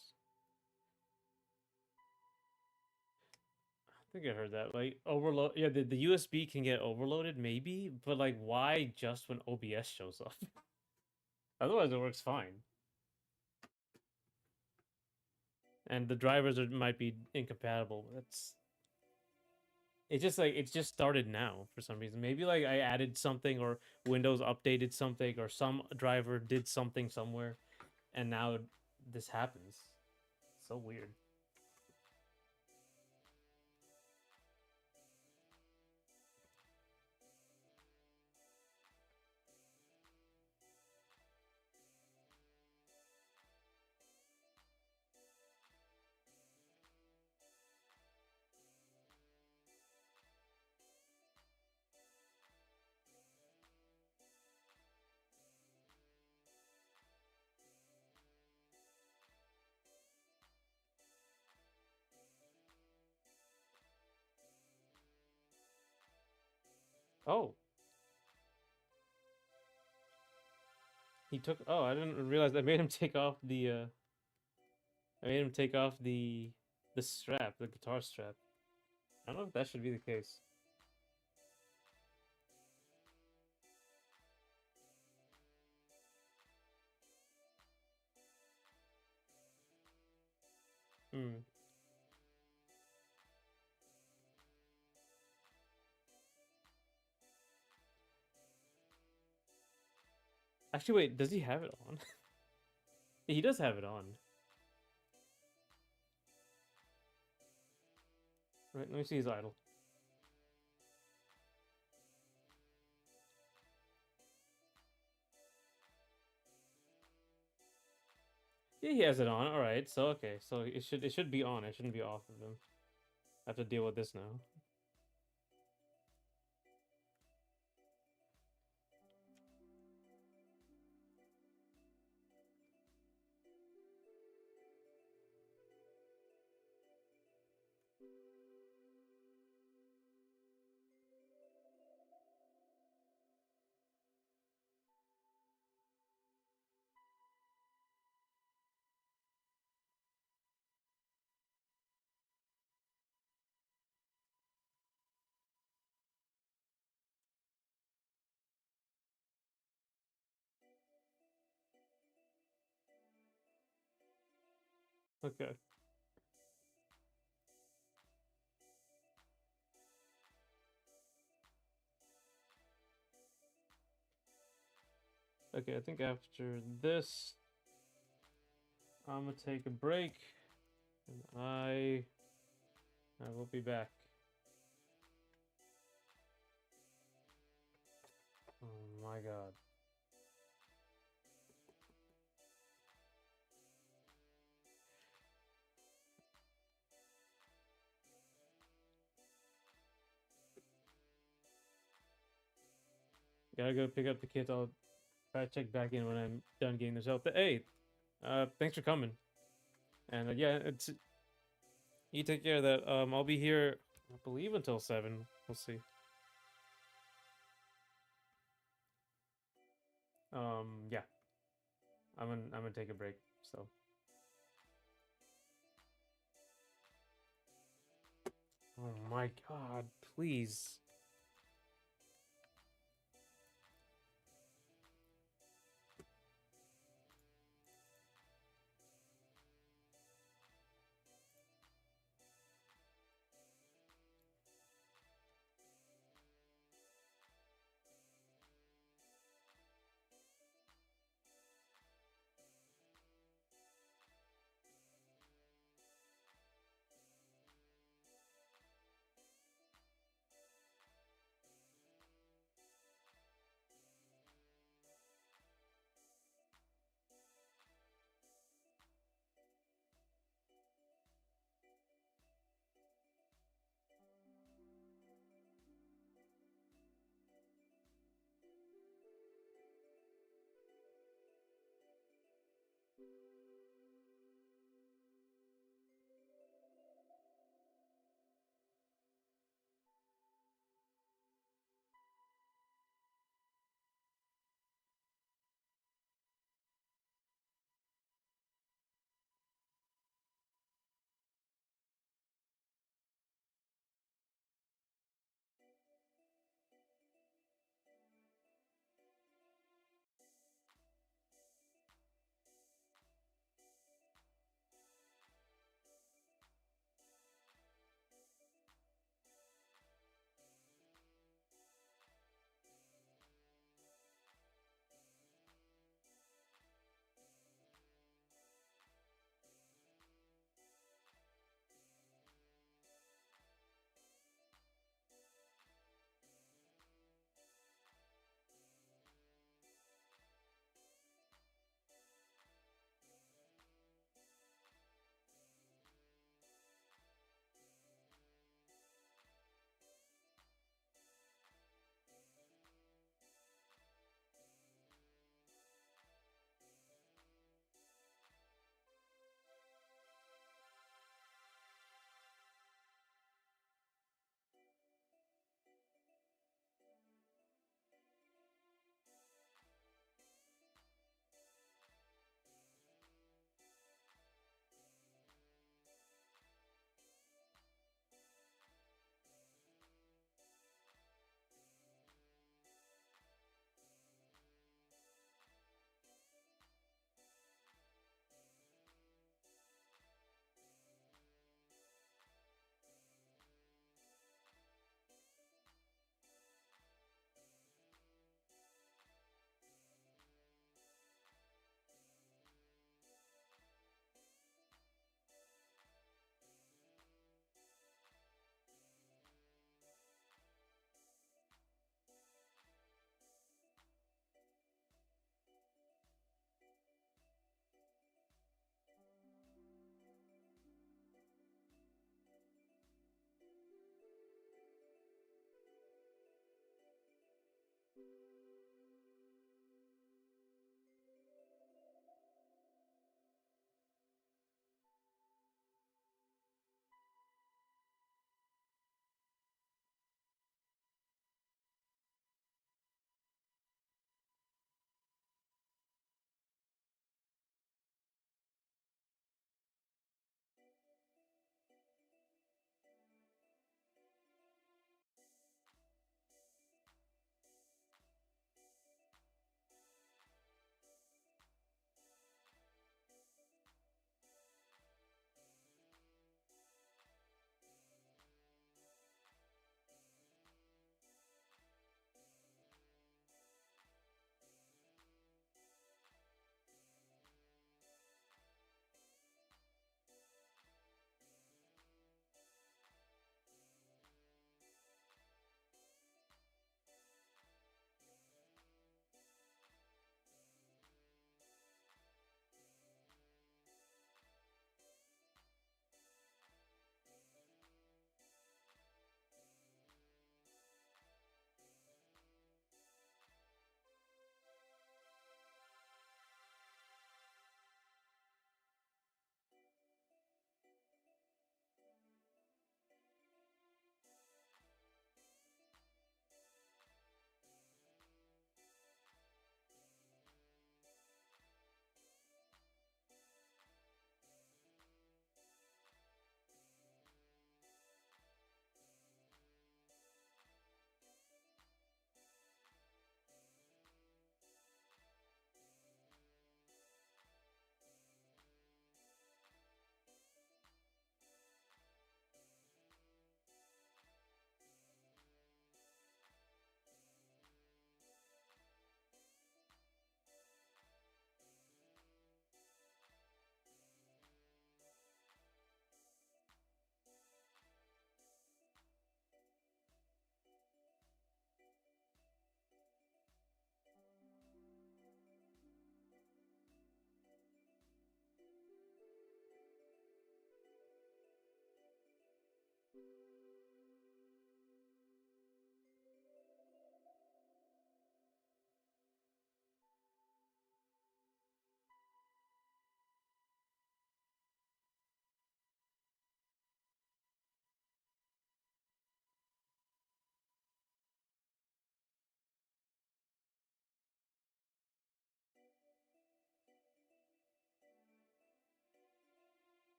I think I heard that. Like overload, yeah, the USB can get overloaded, maybe, but like, why just when OBS shows up? Otherwise, it works fine. And the drivers might be incompatible. That's it's just like it's just started now for some reason. Maybe like I added something or Windows updated something or some driver did something somewhere, and now this happens. So weird. Oh, he took. Oh, I didn't realize I made him take off the. I made him take off the strap, the guitar strap. I don't know if that should be the case. Hmm. Actually, wait. Does he have it on? He does have it on. Right. Let me see his idle. Yeah, he has it on. All right. So okay. So it should be on. It shouldn't be off of him. I have to deal with this now. Okay. Okay. I think after this, I'm gonna take a break, and I will be back. Oh my god. Gotta go pick up the kids. I'll try to check back in when I'm done getting this out. But hey, thanks for coming. And yeah, it's you take care of that. I'll be here, I believe, until 7. We'll see. Yeah, I'm gonna take a break. So, oh my God, please.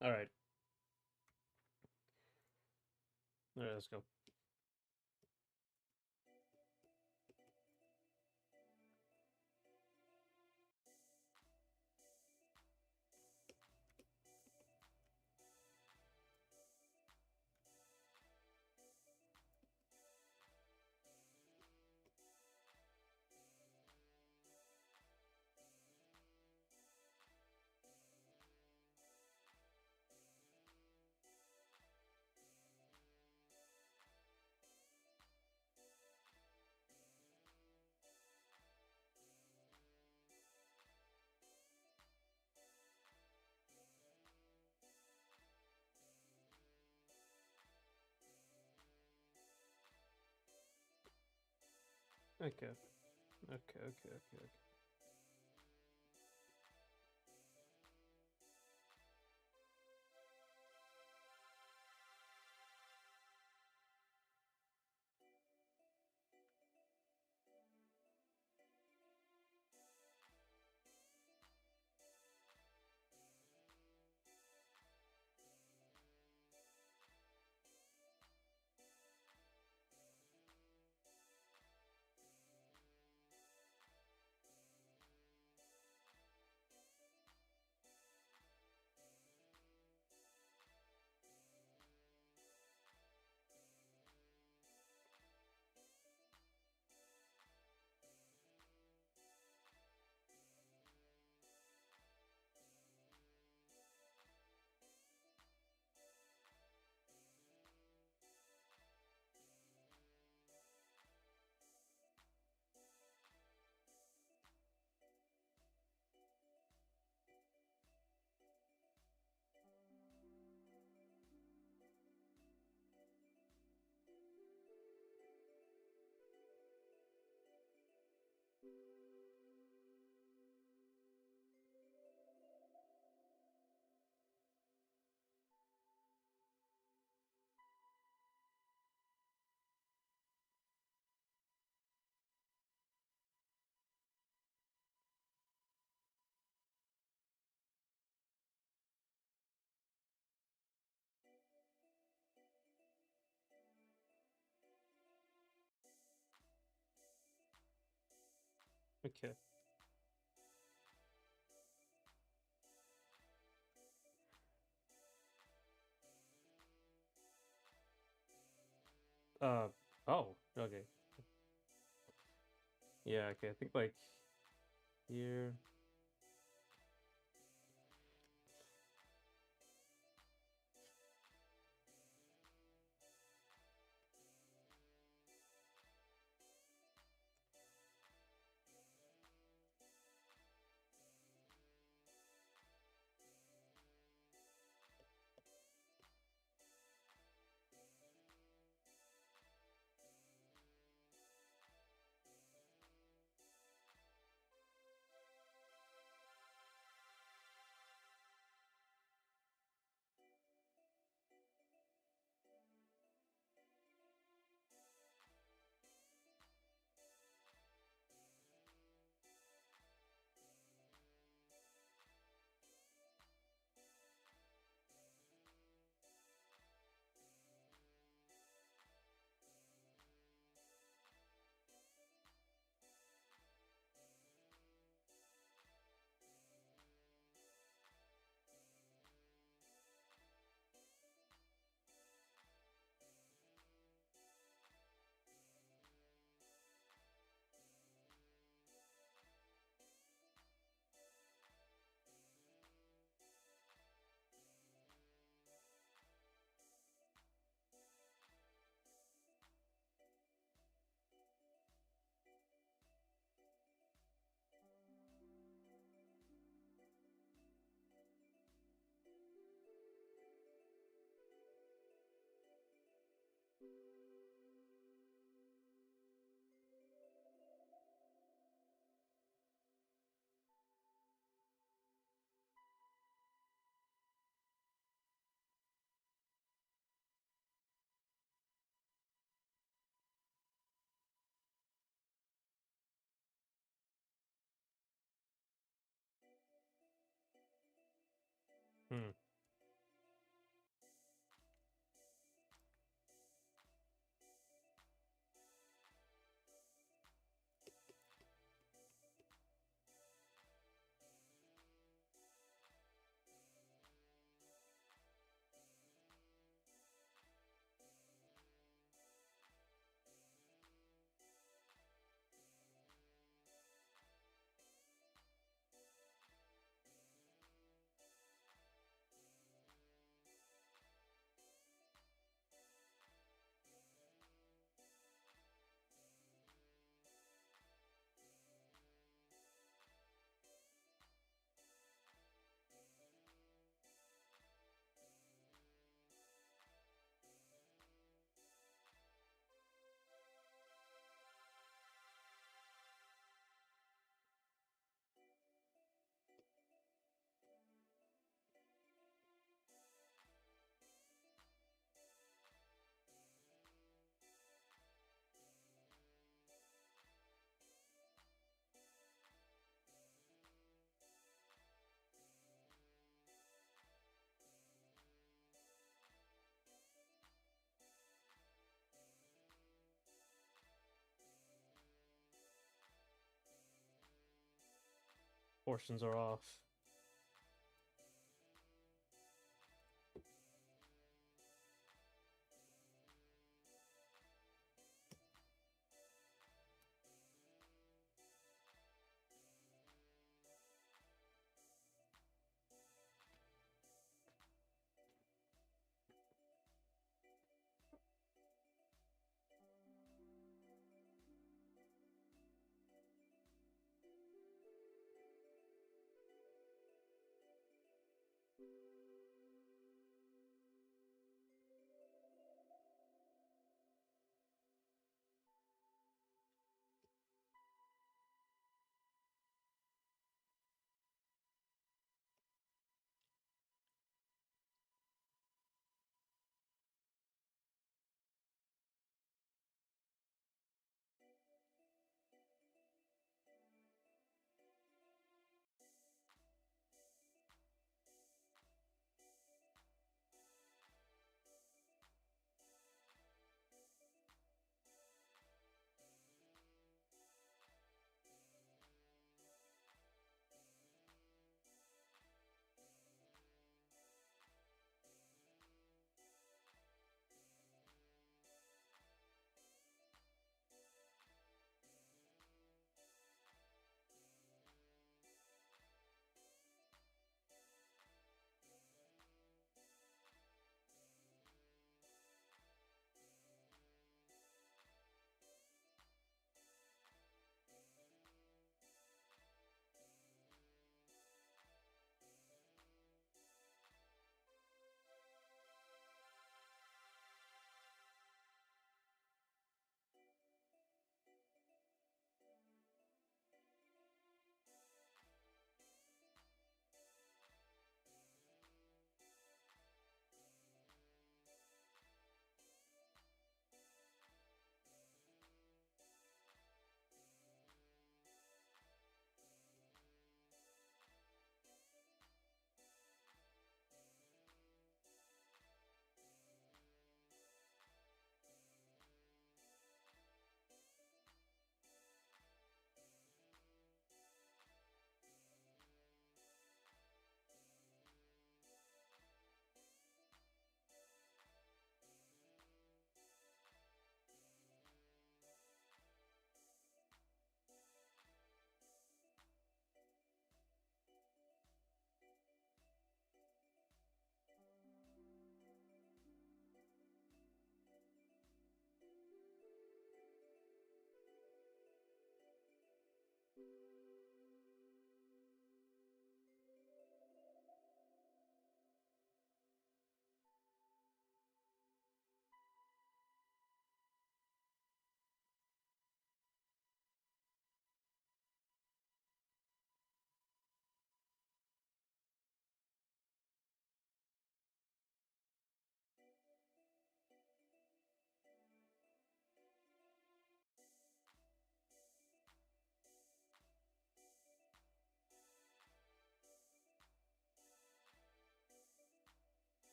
All right. All right, let's go. Okay. Okay. Okay. Okay. Okay. Uh. Oh. Okay. Yeah. Okay. I think like here. Hmm. portions are off.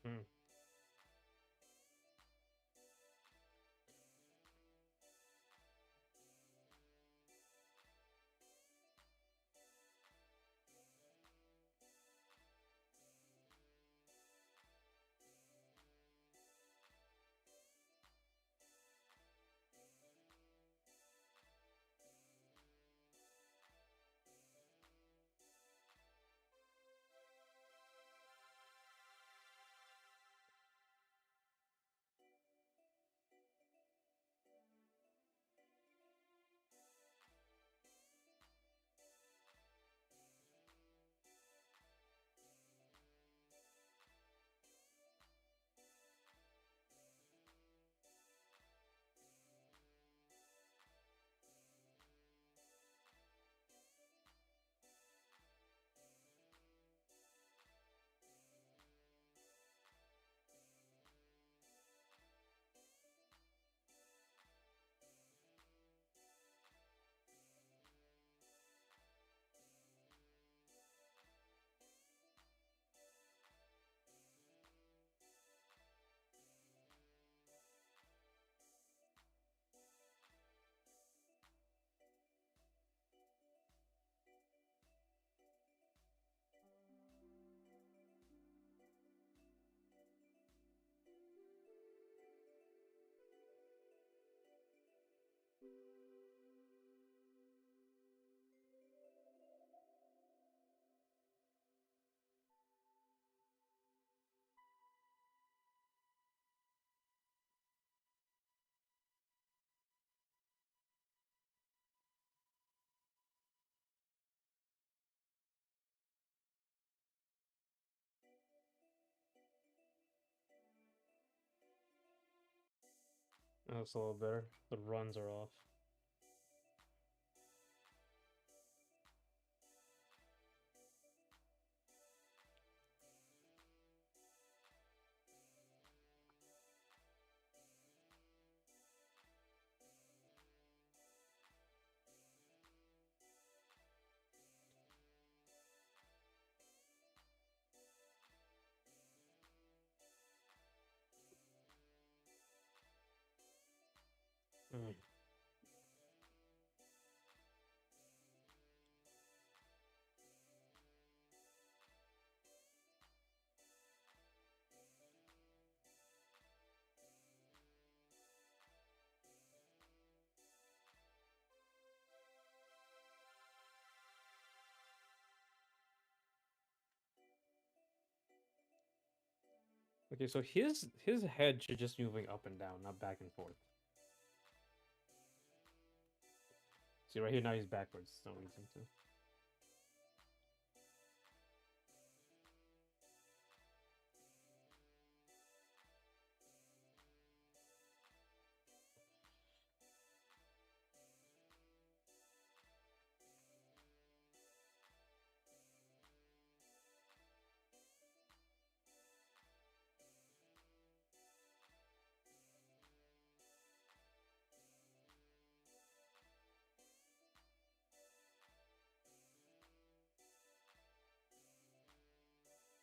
Hmm. That's a little better. The runs are off. Mm. Okay, so his head should just moving up and down, not back and forth. See right here now he's backwards. No reason to.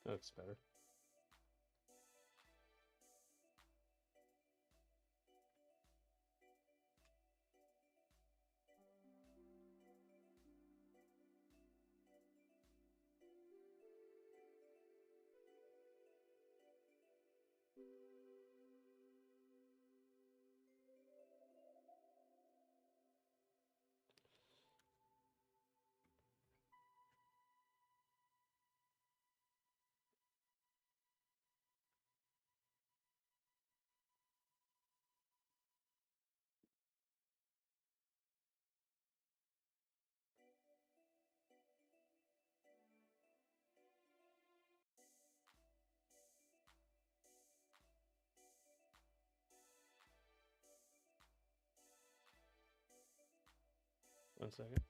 'That's better. One second.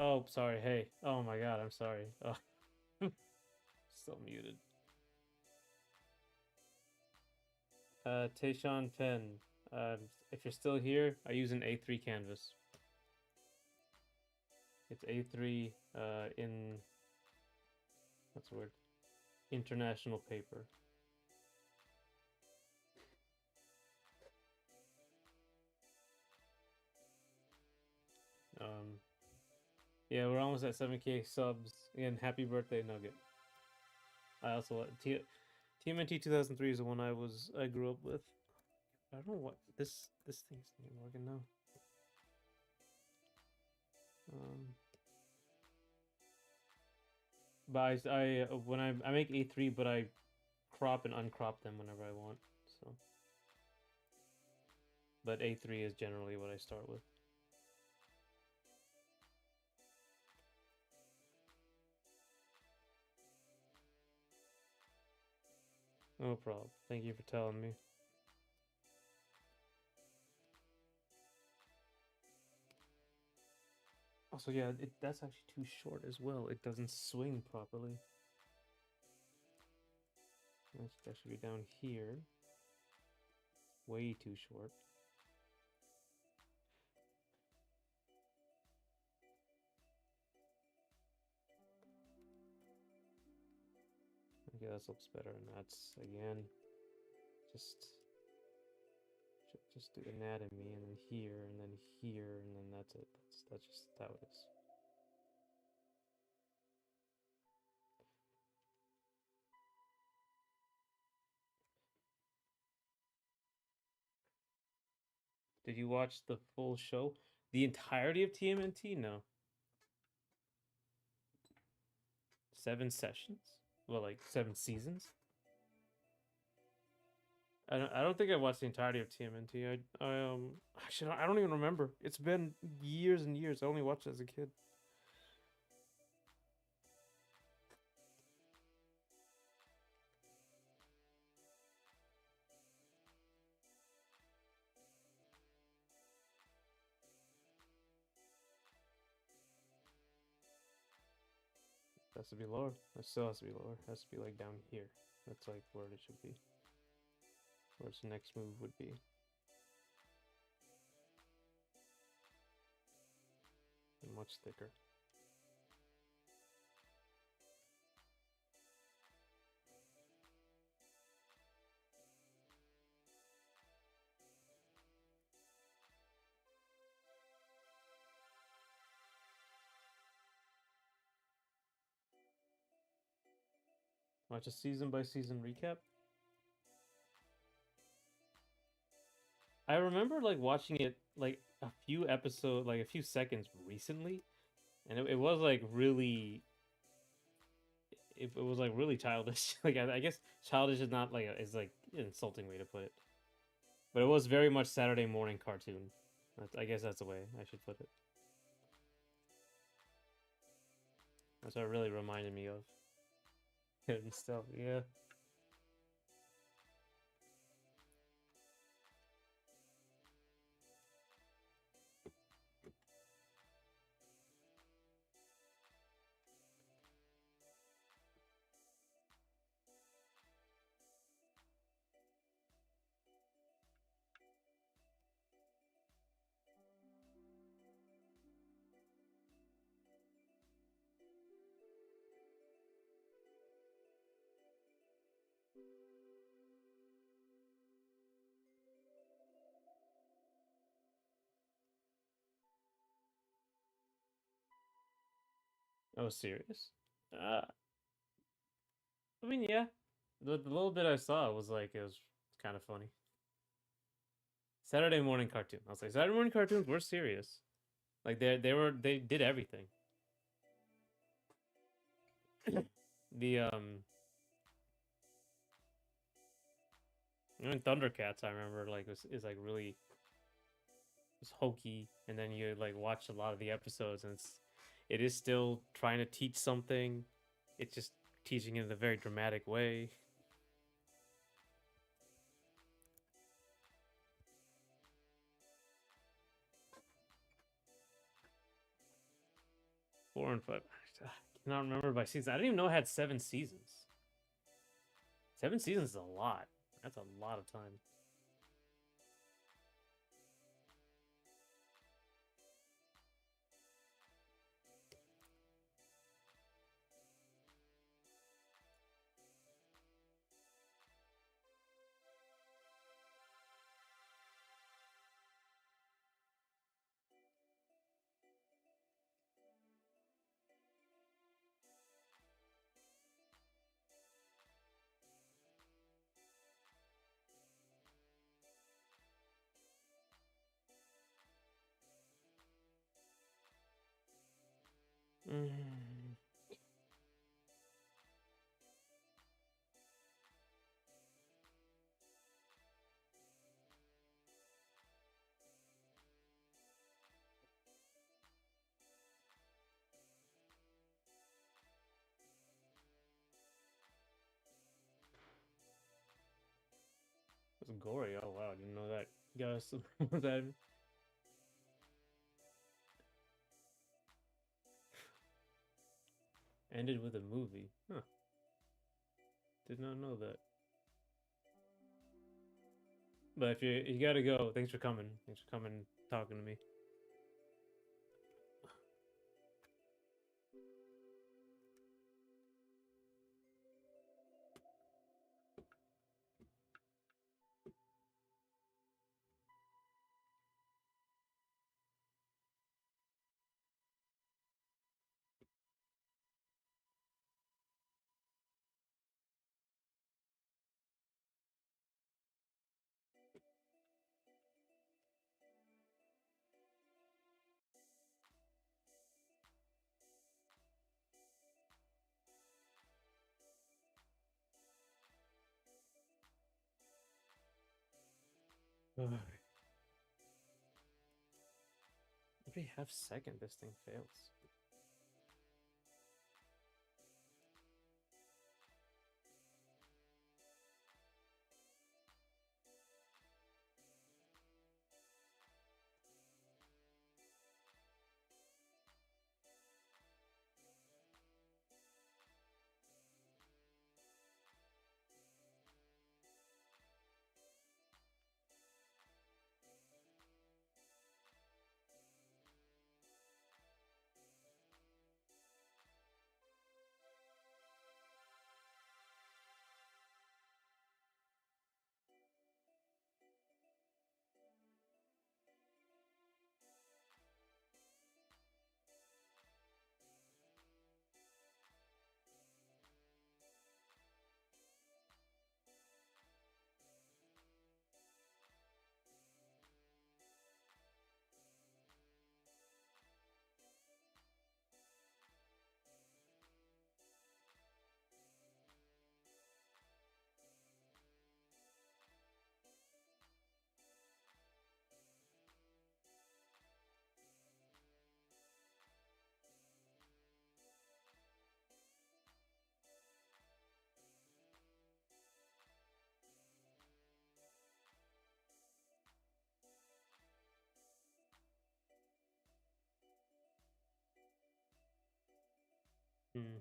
Oh, sorry. Hey. Oh my God. I'm sorry. Oh, still muted. Tayshawn Penn. If you're still here, I use an A3 canvas. It's A3 in what's the word? International paper. Um, yeah, we're almost at 7K subs. Again, happy birthday, Nugget. I also TMNT 2003 is the one I grew up with. I don't know what this thing's not working now. But I when I make A3, but I crop and uncrop them whenever I want. So, but A3 is generally what I start with. No problem. Thank you for telling me. Also, yeah, that's actually too short as well. It doesn't swing properly. That should be down here. Way too short. Okay, this looks better, and that's again just do anatomy, and then here, and then here, and then that's it. That's just how it is. Did you watch the full show? The entirety of TMNT? No. 7 sessions? Well, like 7 seasons? I don't think I watched the entirety of TMNT. Actually I don't even remember. It's been years and years. I only watched it as a kid. It has to be lower. It still has to be lower. It has to be like down here. That's like where it should be. Where its next move would be. And much thicker. Watch a season by season recap. I remember like watching it like a few episodes, like a few seconds recently, and it was like really, it was like really childish. Like I guess childish is not like is like an insulting way to put it, but it was very much Saturday morning cartoon. I guess that's the way I should put it. That's what it really reminded me of. And stuff, yeah. Oh, serious? Uh, I mean, yeah. The little bit I saw was like it was kind of funny. Saturday morning cartoon. I was like, Saturday morning cartoons were serious. Like they did everything. The even Thundercats I remember like is like really was hokey, and then you like watch a lot of the episodes, and it is still trying to teach something. It's just teaching it in a very dramatic way. 4 and 5. I cannot remember by season. I didn't even know it had 7 seasons. 7 seasons is a lot. That's a lot of time. Mm. It's gory. Oh wow, I didn't know that. Guys, that ended with a movie. Huh. Did not know that. But if you gotta go, thanks for coming. Thanks for coming, talking to me. Every half second, this thing fails. Hmm.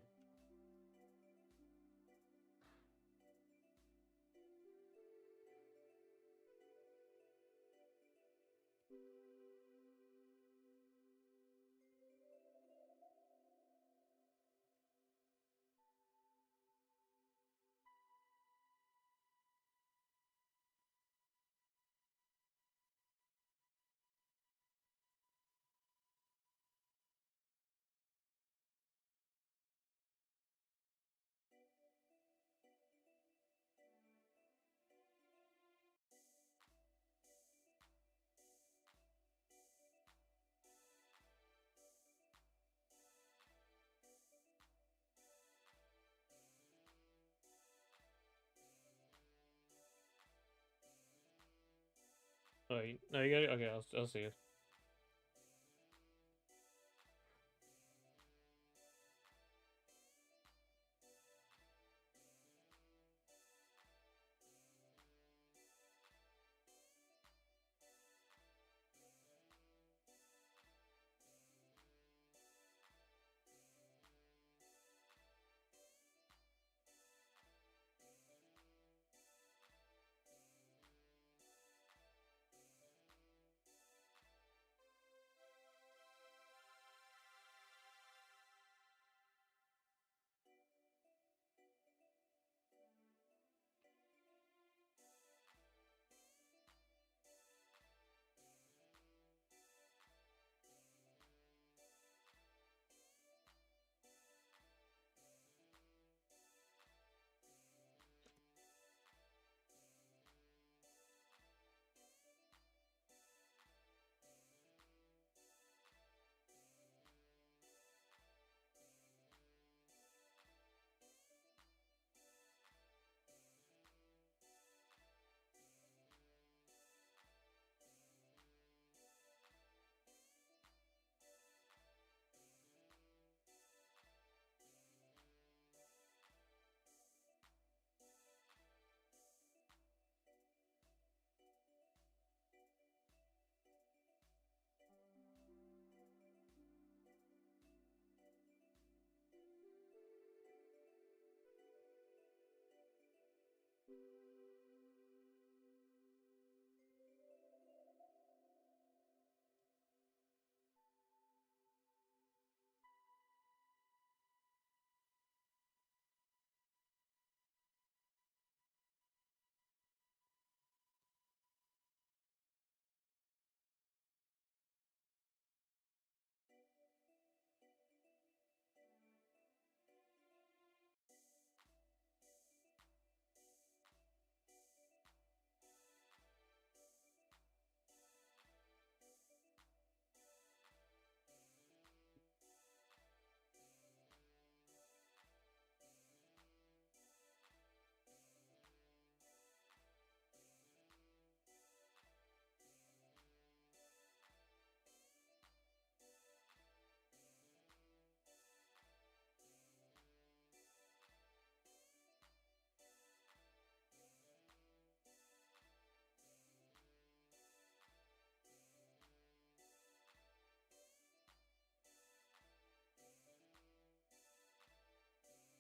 Oh, no, you got it. Okay, I'll see it.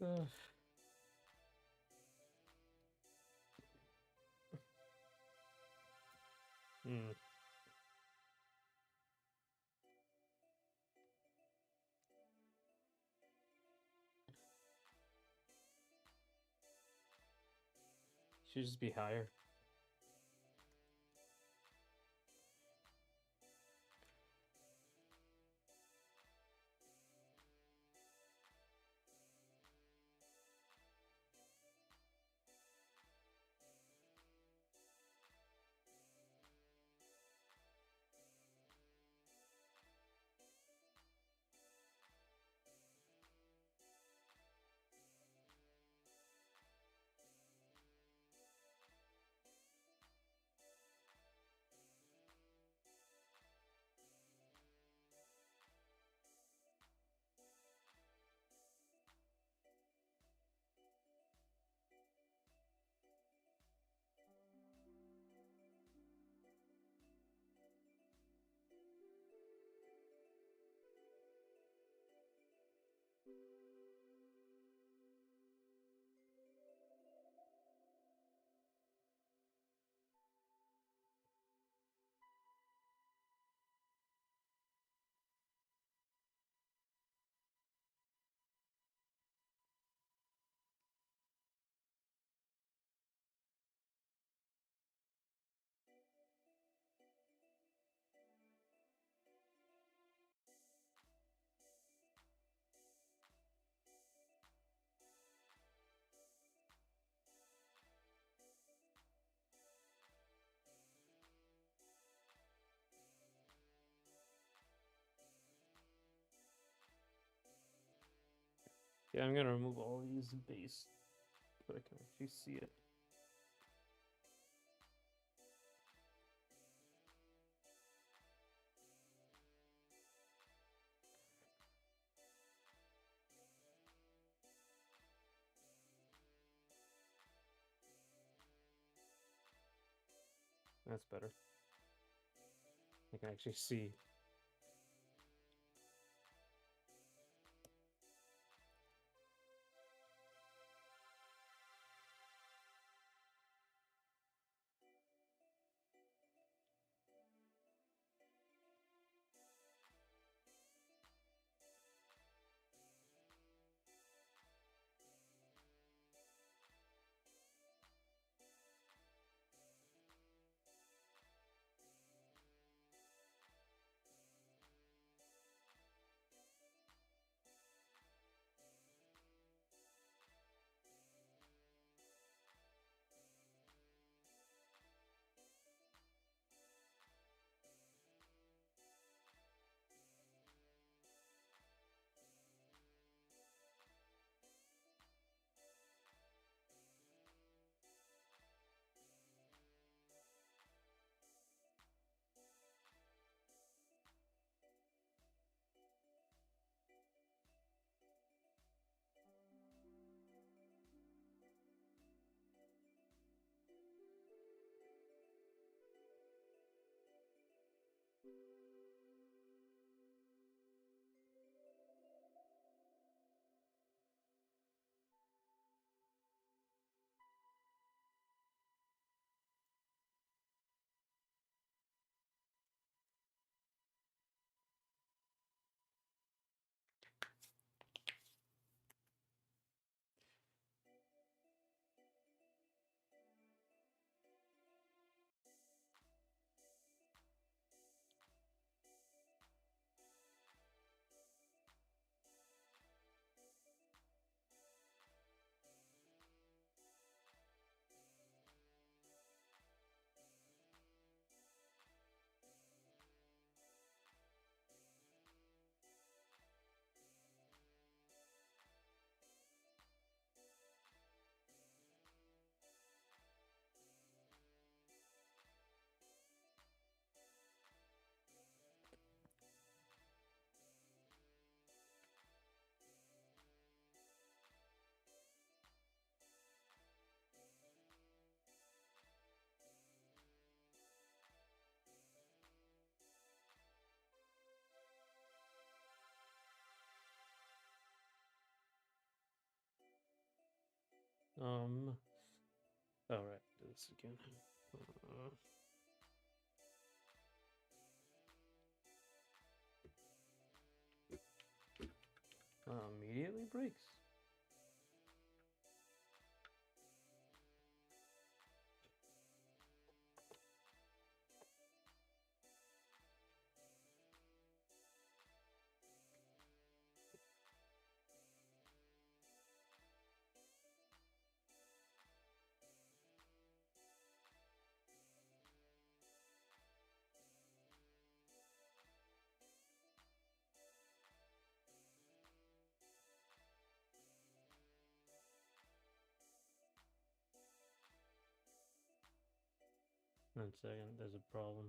Ugh. Hmm. Should just be higher. Yeah, I'm gonna remove all these base, but I can actually see it. That's better. I can actually see. All right, do this again. Immediately breaks. One second, there's a problem.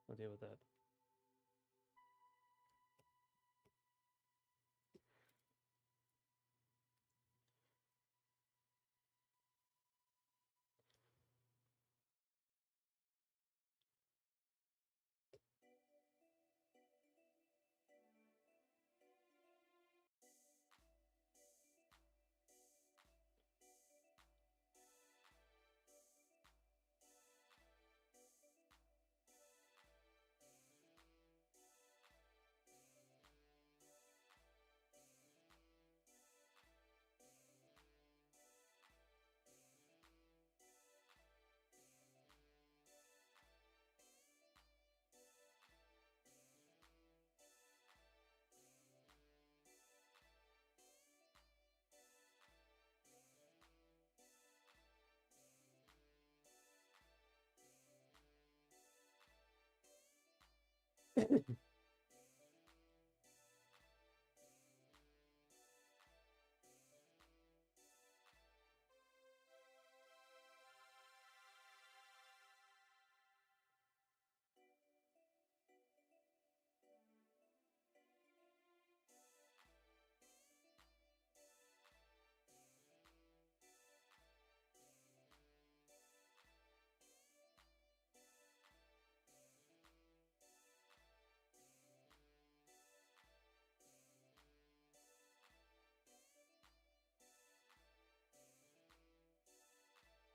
I'll deal with that.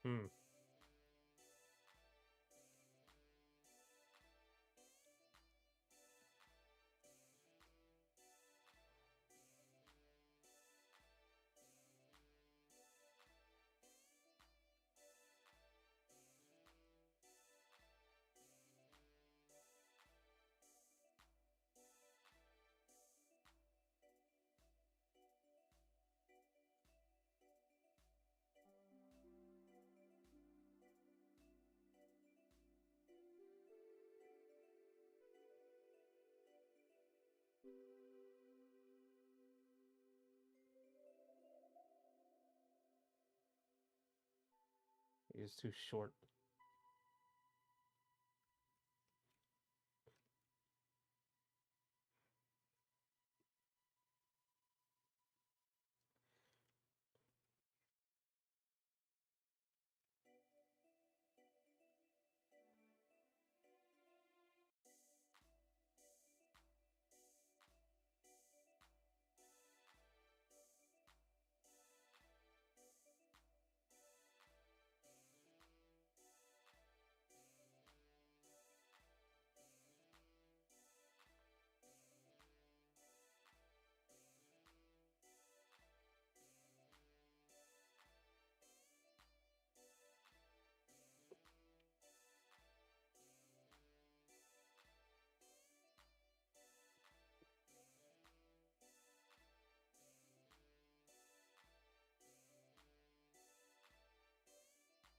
Hmm. It's too short.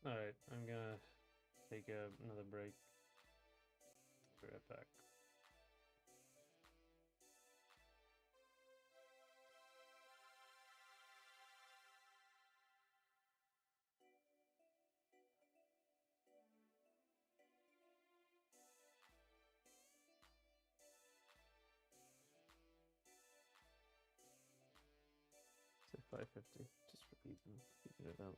All right, I'm gonna take another break. Be right back. 550, just for keeping it up.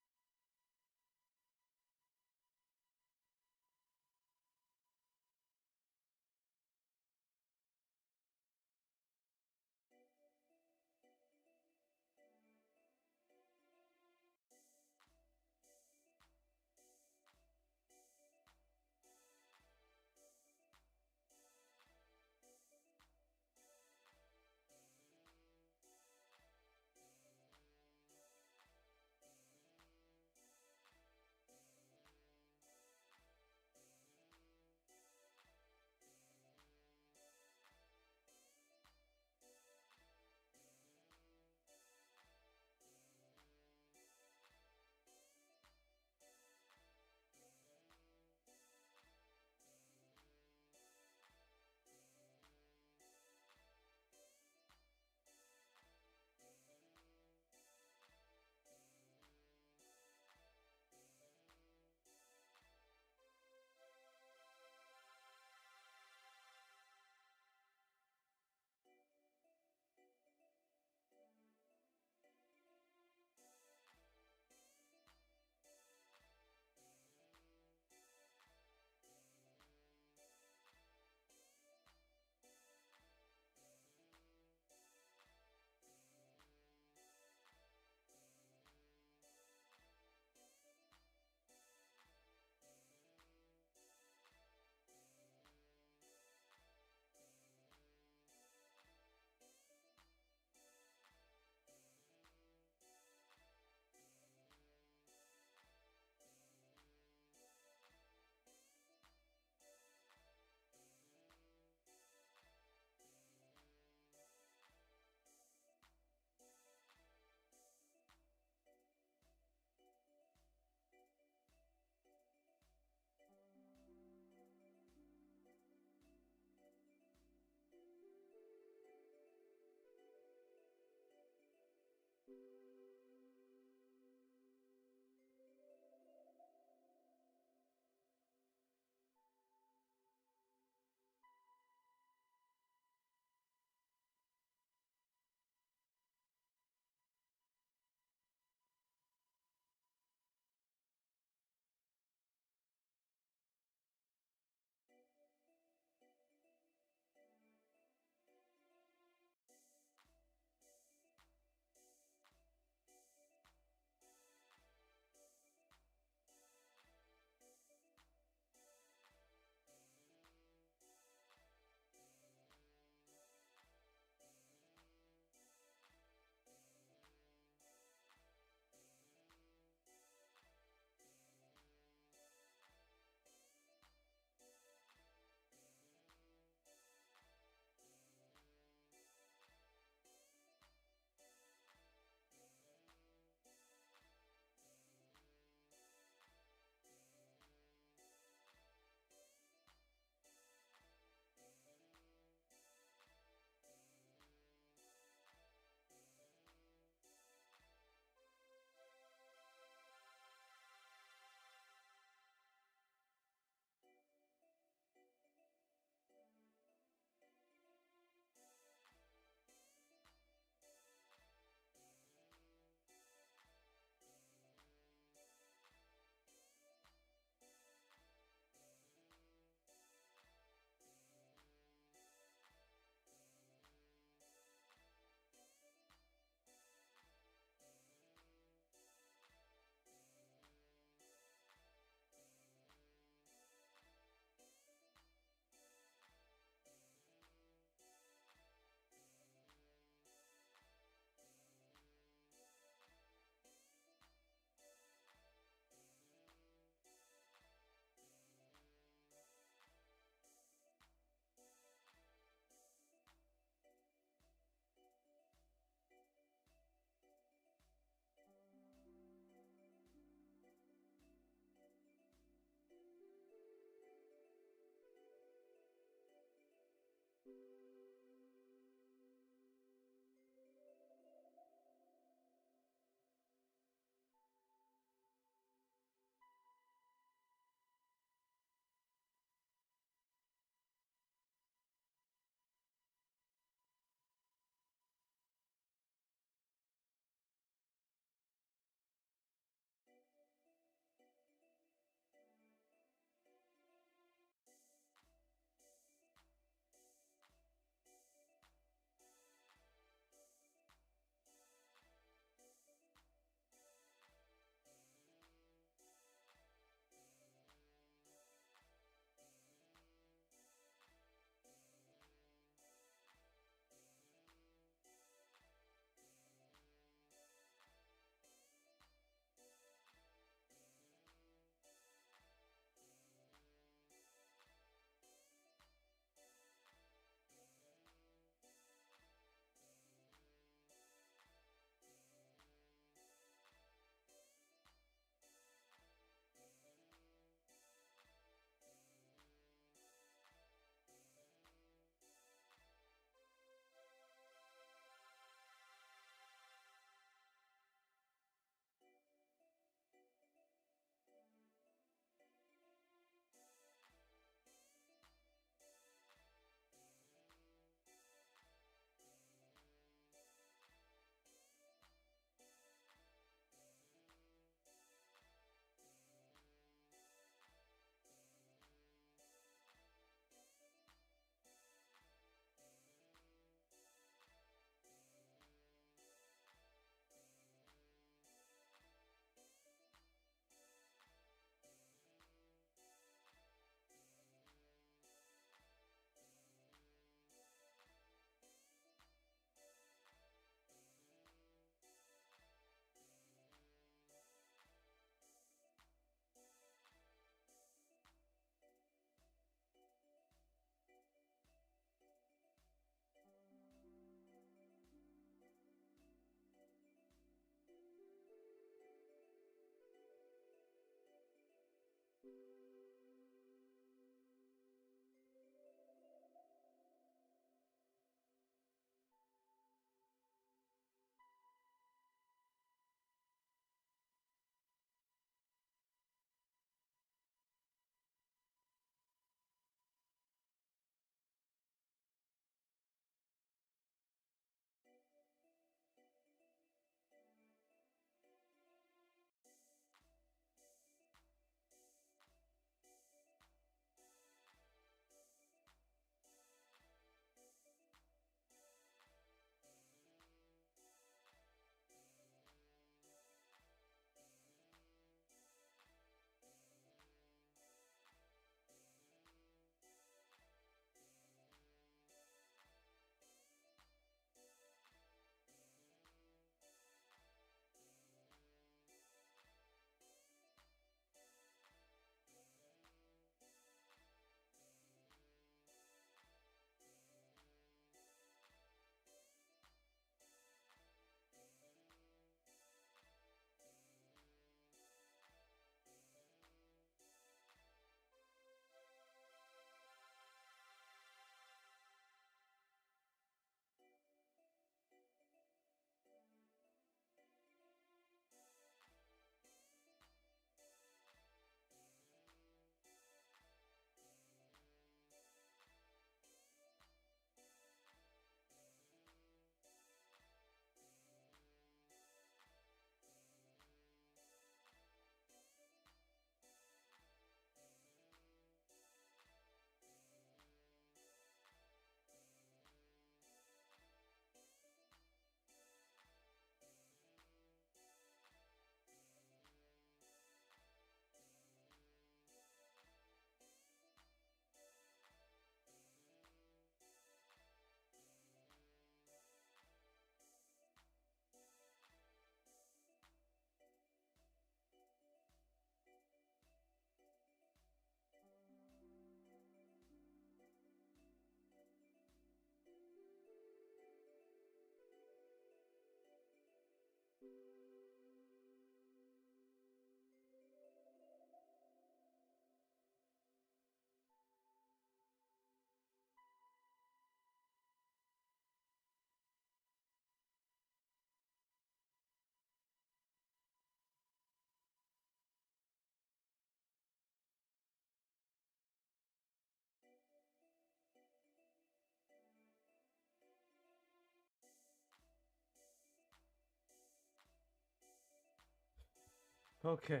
Okay.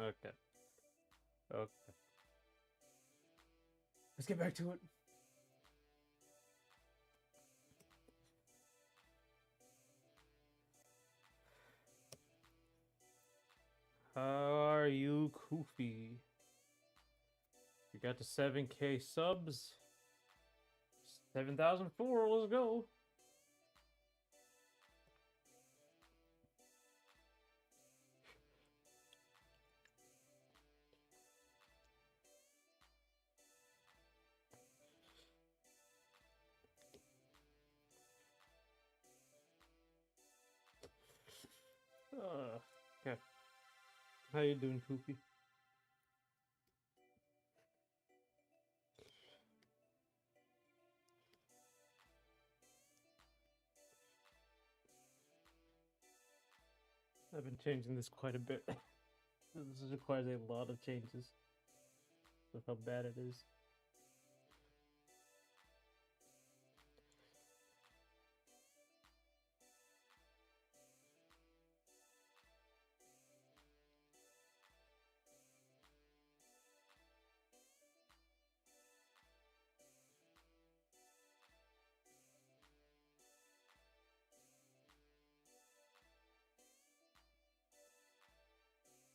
Okay. Okay. Let's get back to it. How are you, Koofy? You got to 7K subs. 7,004. Let's go. Okay. How you doing, Koofy? I've been changing this quite a bit. This requires a lot of changes with how bad it is.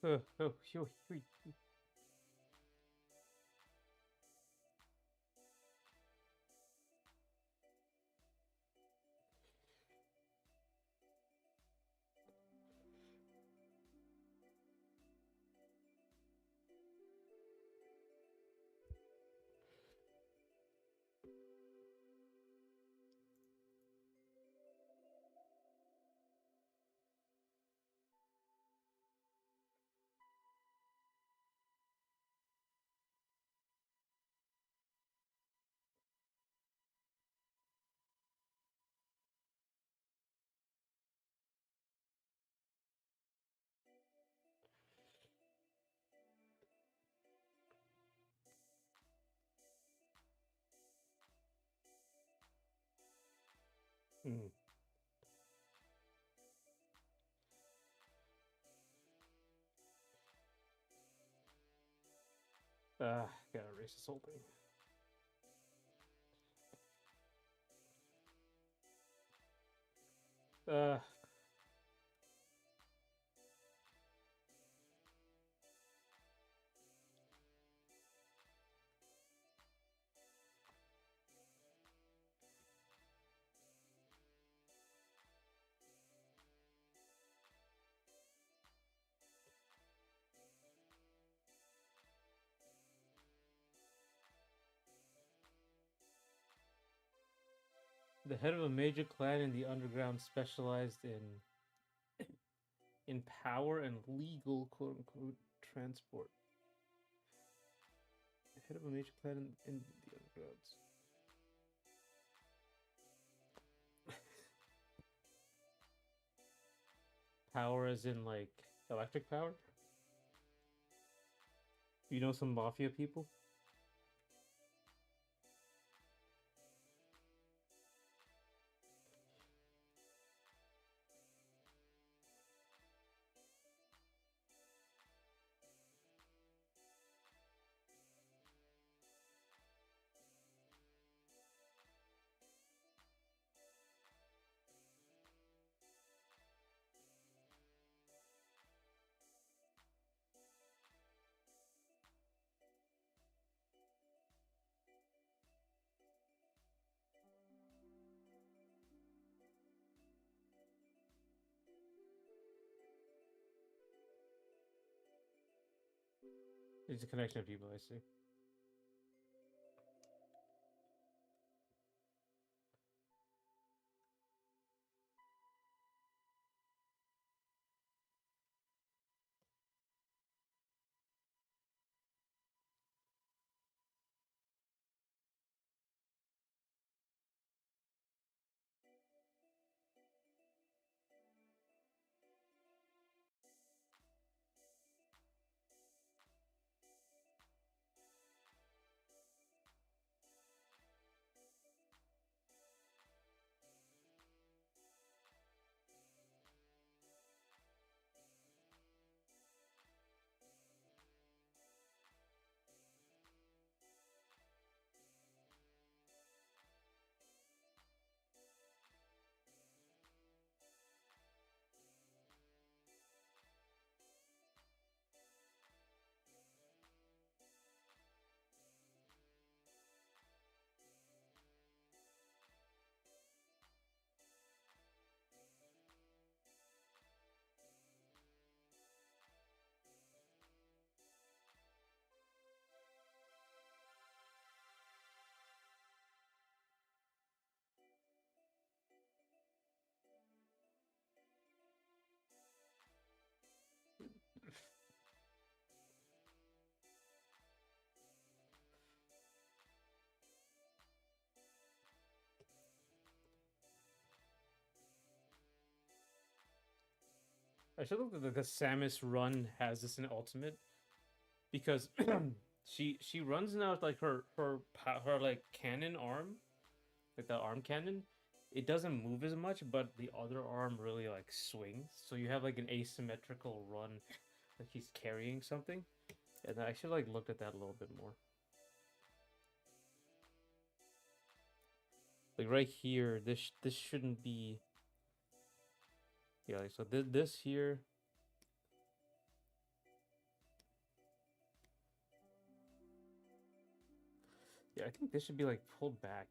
Oh, yo, yo. Mm. Gotta erase this whole thing. Uh, the head of a major clan in the underground specialized in power and legal quote unquote transport. The head of a major clan in the undergrounds. Power as in like electric power? You know some mafia people? It's a connection of people, I see. I should look at the Samus run has this in Ultimate because she runs now like her like cannon arm, like the arm cannon. It doesn't move as much, but the other arm really like swings. So you have like an asymmetrical run, like he's carrying something. And I should like look at that a little bit more. Like right here, this shouldn't be. Yeah, like, so this here. Yeah, I think this should be like pulled back.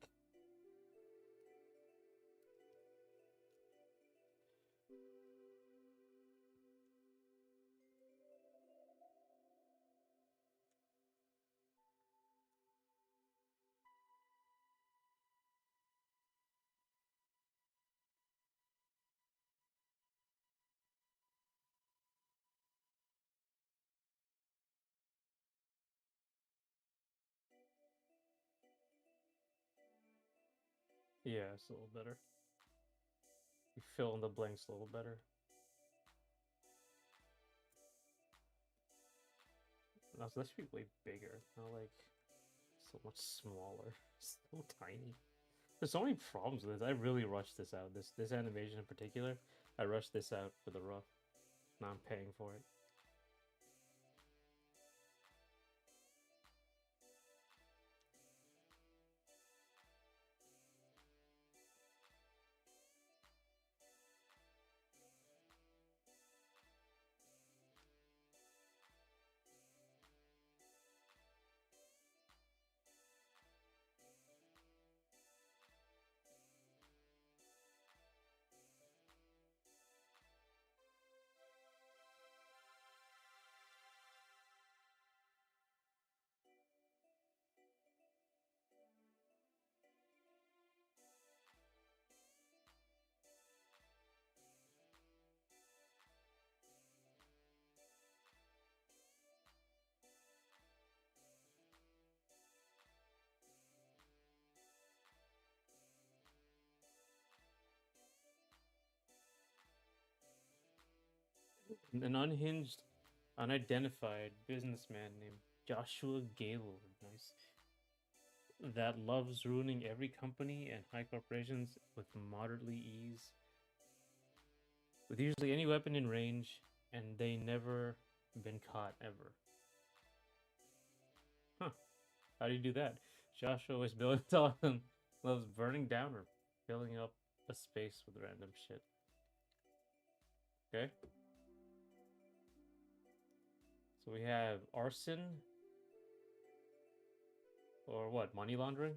Yeah, it's a little better. You fill in the blanks a little better. No, so that should be way bigger, not like so much smaller. So tiny. There's so many problems with this. I really rushed this out. This animation in particular, I rushed this out for the rough. Now I'm paying for it. An unhinged, unidentified businessman named Joshua Gaylord, nice, that loves ruining every company and high corporations with moderately ease, with usually any weapon in range, and they never been caught ever. Huh? How do you do that? Joshua always building on them, loves burning down or filling up a space with random shit. Okay. So we have arson or what? Money laundering?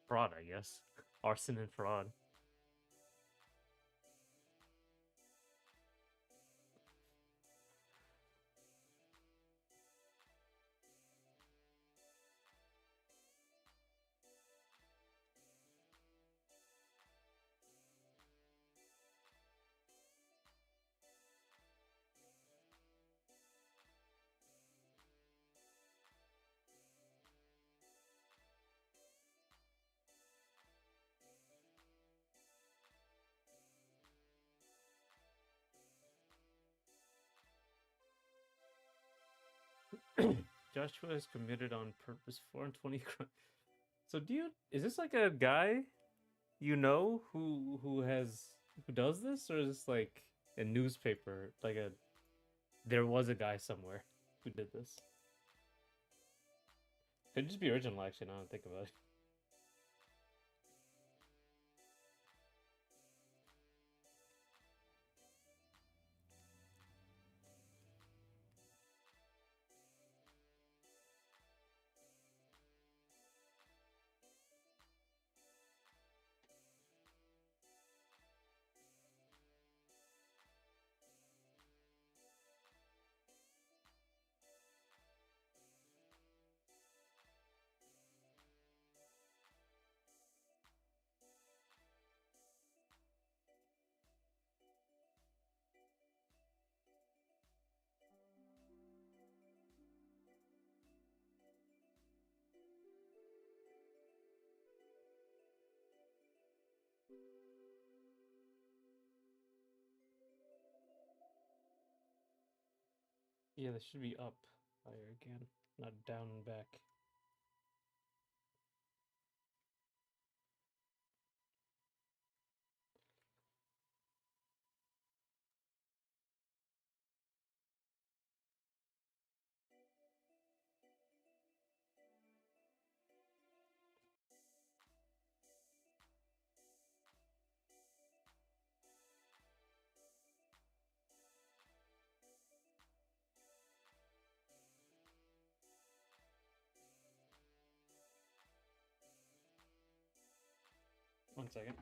Fraud, I guess. Arson and fraud. Joshua is committed on purpose 420 crimes. So do you is this like a guy you know who does this, or is this like a newspaper, like a there was a guy somewhere who did this? Could just be original actually, now I think about it. Yeah, they should be up higher again, not down and back. One second.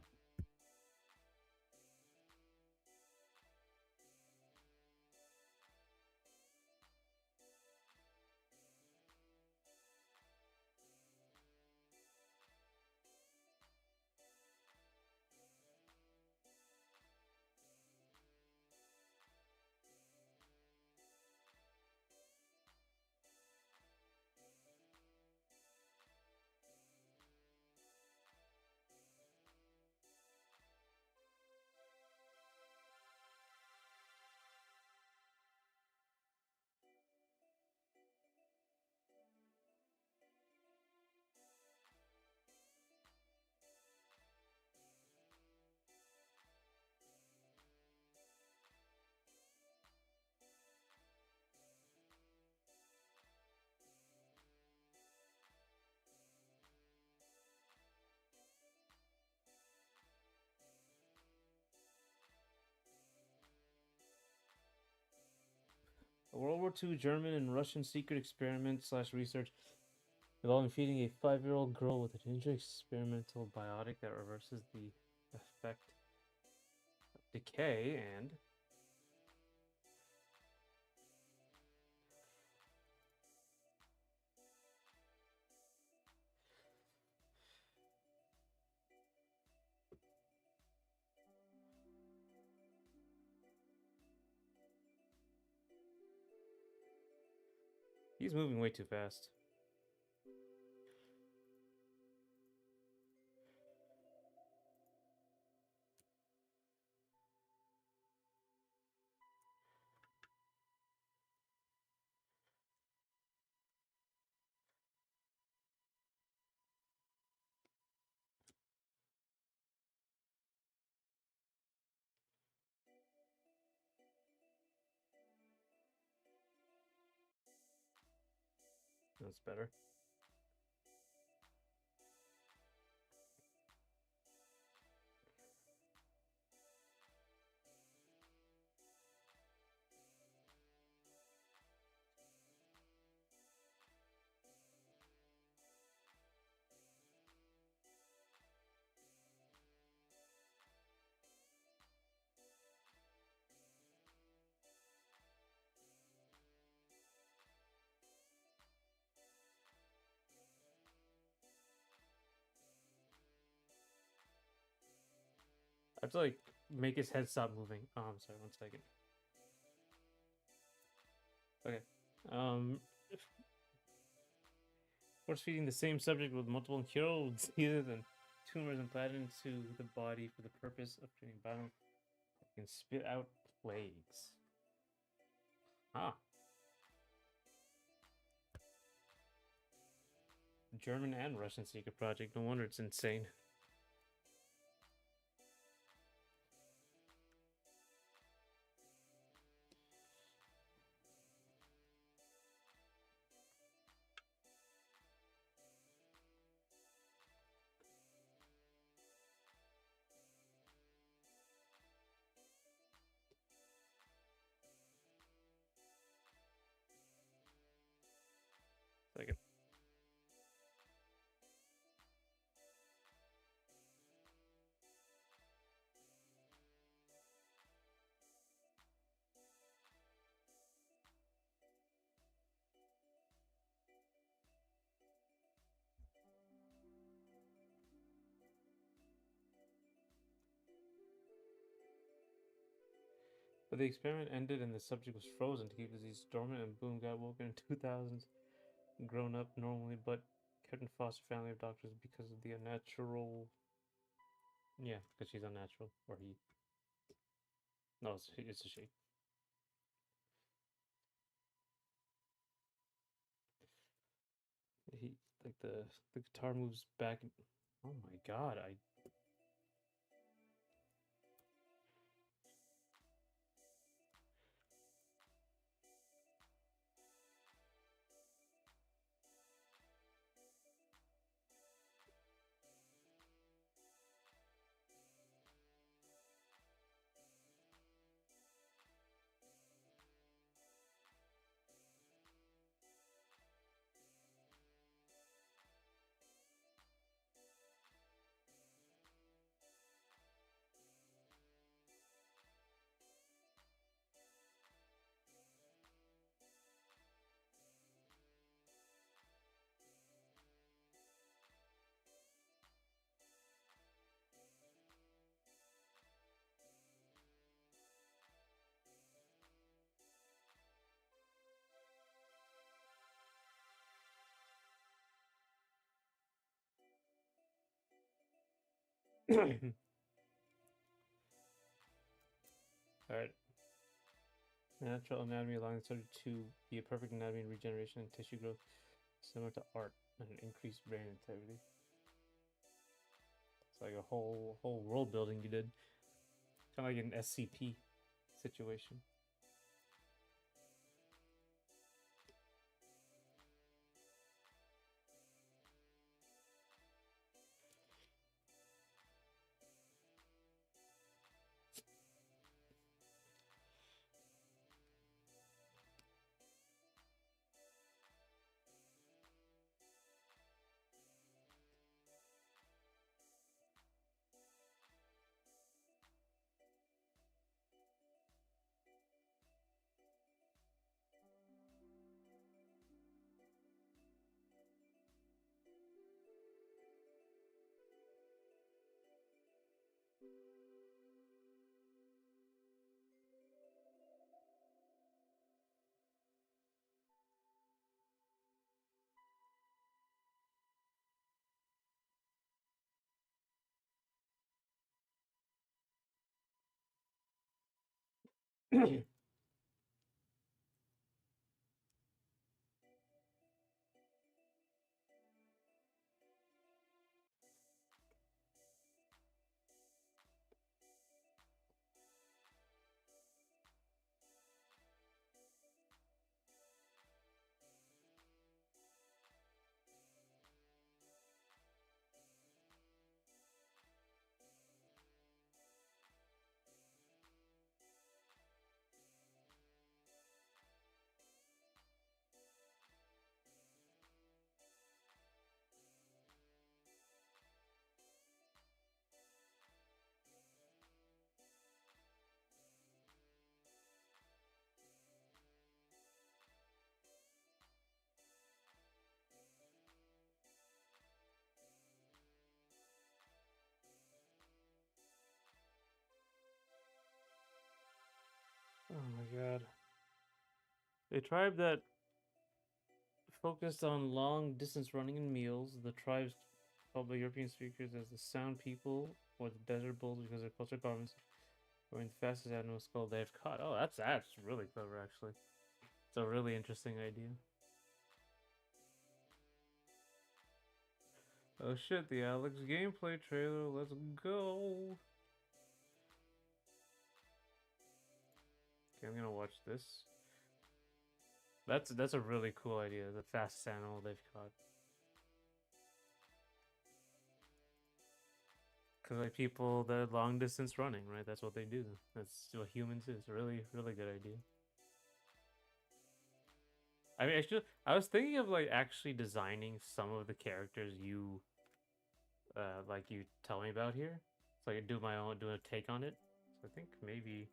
A World War II German and Russian secret experiment slash research involving feeding a 5-year-old girl with a ninja experimental biotic that reverses the effect of decay and he's moving way too fast. That's better. I have to like make his head stop moving. Oh, I'm sorry. One second. Okay. If force feeding the same subject with multiple incurable diseases and tumors implanted into the body for the purpose of treating violent, can spit out plagues. Ah, German and Russian secret project. No wonder it's insane. Second. But the experiment ended and the subject was frozen to keep the disease dormant, and boom, got woken in 2000s, grown up normally, but kept in foster family of doctors because of the unnatural. Yeah, because she's unnatural, or he. No, it's a she. like the guitar moves back. Oh my god, I Alright. Natural anatomy allowing the subject to be a perfect anatomy and regeneration and tissue growth, similar to art, and an increased brain integrity. It's like a whole world building you did. Kind of like an SCP situation. Oh my god. A tribe that focused on long distance running and meals. The tribes called by European speakers as the Sound People or the Desert Bulls because their culture garments wearing the fastest animal skull they've caught. Oh, that's really clever actually. It's a really interesting idea. Oh shit, the Alex gameplay trailer. Let's go. Okay, I'm gonna watch this. That's a really cool idea. The fastest animal they've caught. Cause like people that long distance running, right? That's what they do. That's what humans is. Really, really good idea. I mean, actually, I was thinking of like actually designing some of the characters you, like you tell me about here, so I could do my own, do a take on it. So I think maybe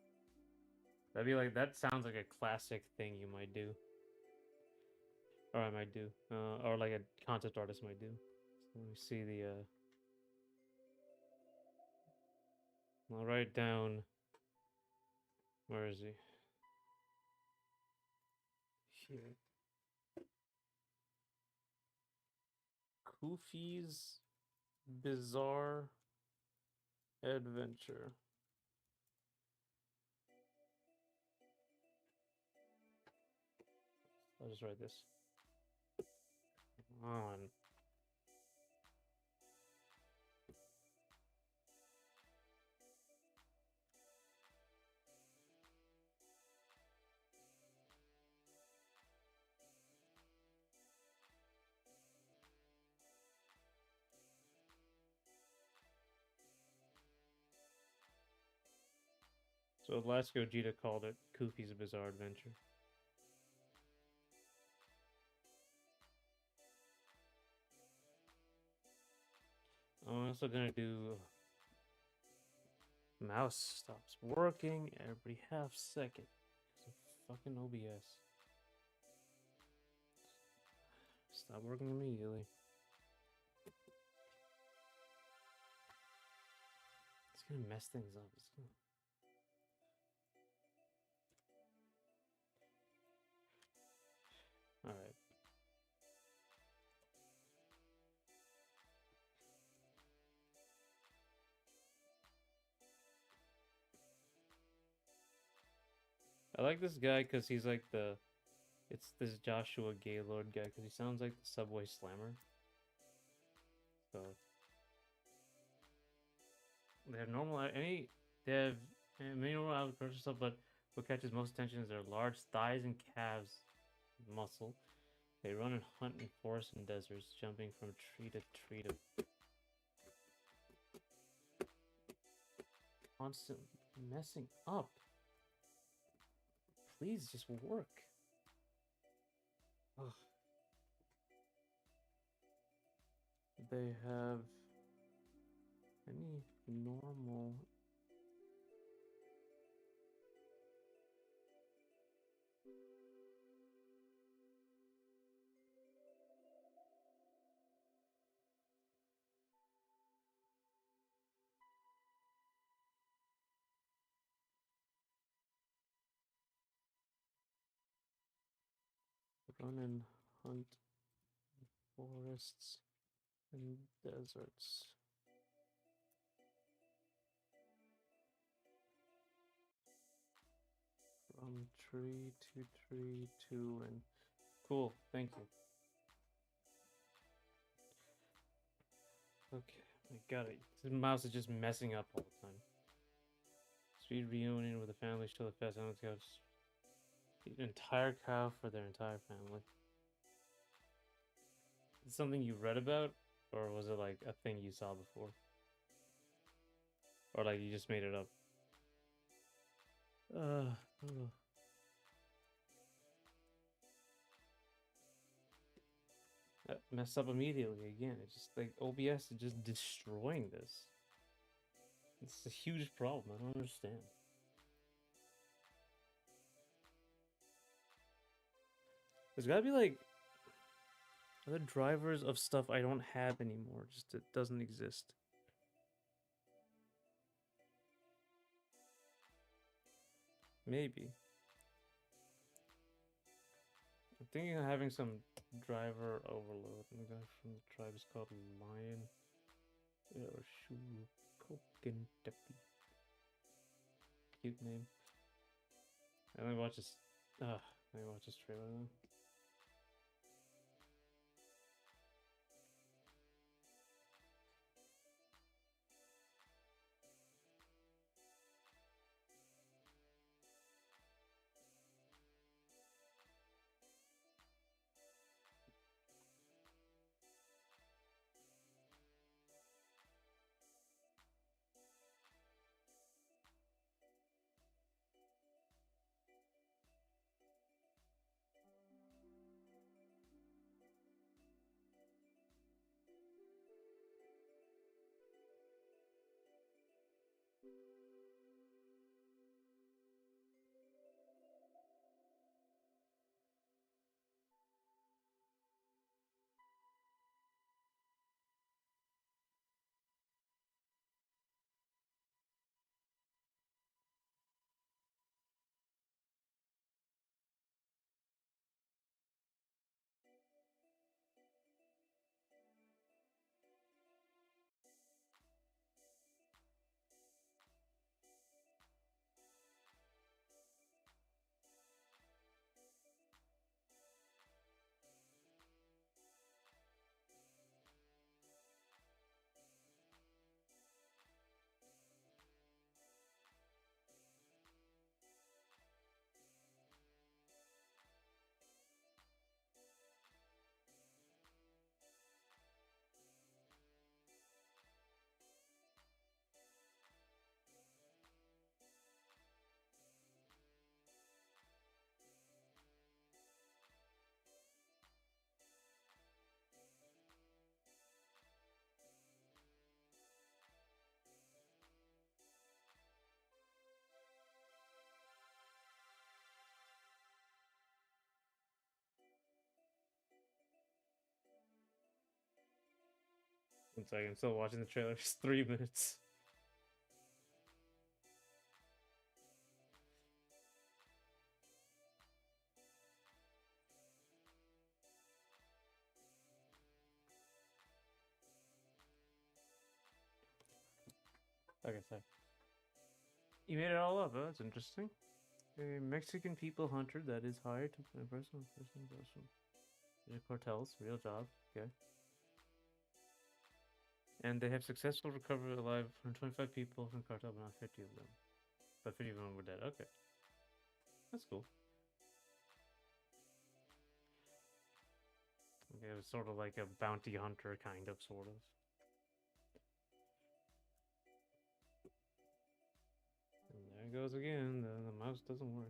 that'd be like that sounds like a classic thing you might do, or I might do, or like a concept artist might do. So let me see the. I'll write down. Where is he? Here. Koofy's Bizarre Adventure. I'll just write this. On. So last Gogeta called it Koofy's Bizarre Adventure. I'm also gonna do mouse stops working every half second because of fucking OBS. Stop working immediately. It's gonna mess things up. Alright. I like this guy because he's like it's this Joshua Gaylord guy because he sounds like the Subway Slammer. So they have they have many normal agricultural stuff, but what catches most attention is their large thighs and calves muscle. They run and hunt in forests and deserts, jumping from tree to tree to constantly messing up. Please just work. Ugh. They have any normal. Run and hunt forests and deserts. From tree to and cool, thank you. Okay, I got it. This mouse is just messing up all the time. Sweet reunion with the family, show the fast animals go eat an entire cow for their entire family. Is it something you read about, or was it like a thing you saw before? Or like you just made it up? Uh, oh. That messed up immediately again. It's just like OBS is just destroying this. It's a huge problem. I don't understand. There's gotta be like other drivers of stuff I don't have anymore. Just it doesn't exist. Maybe. I'm thinking of having some driver overload. And the guy from the tribe is called Lion. Cute name. I only watch this. I only watch this trailer now. 1 second, I'm still watching the trailer. It's 3 minutes. Okay, sorry. You made it all up, huh? That's interesting. A Mexican people hunter that is hired to play person. Cartels, real job. Okay. And they have successfully recovered alive 125 people from cartel, but not 50 of them. But 50 of them were dead. Okay. That's cool. Okay, it was sort of like a bounty hunter, kind of, sort of. And there it goes again. The mouse doesn't work.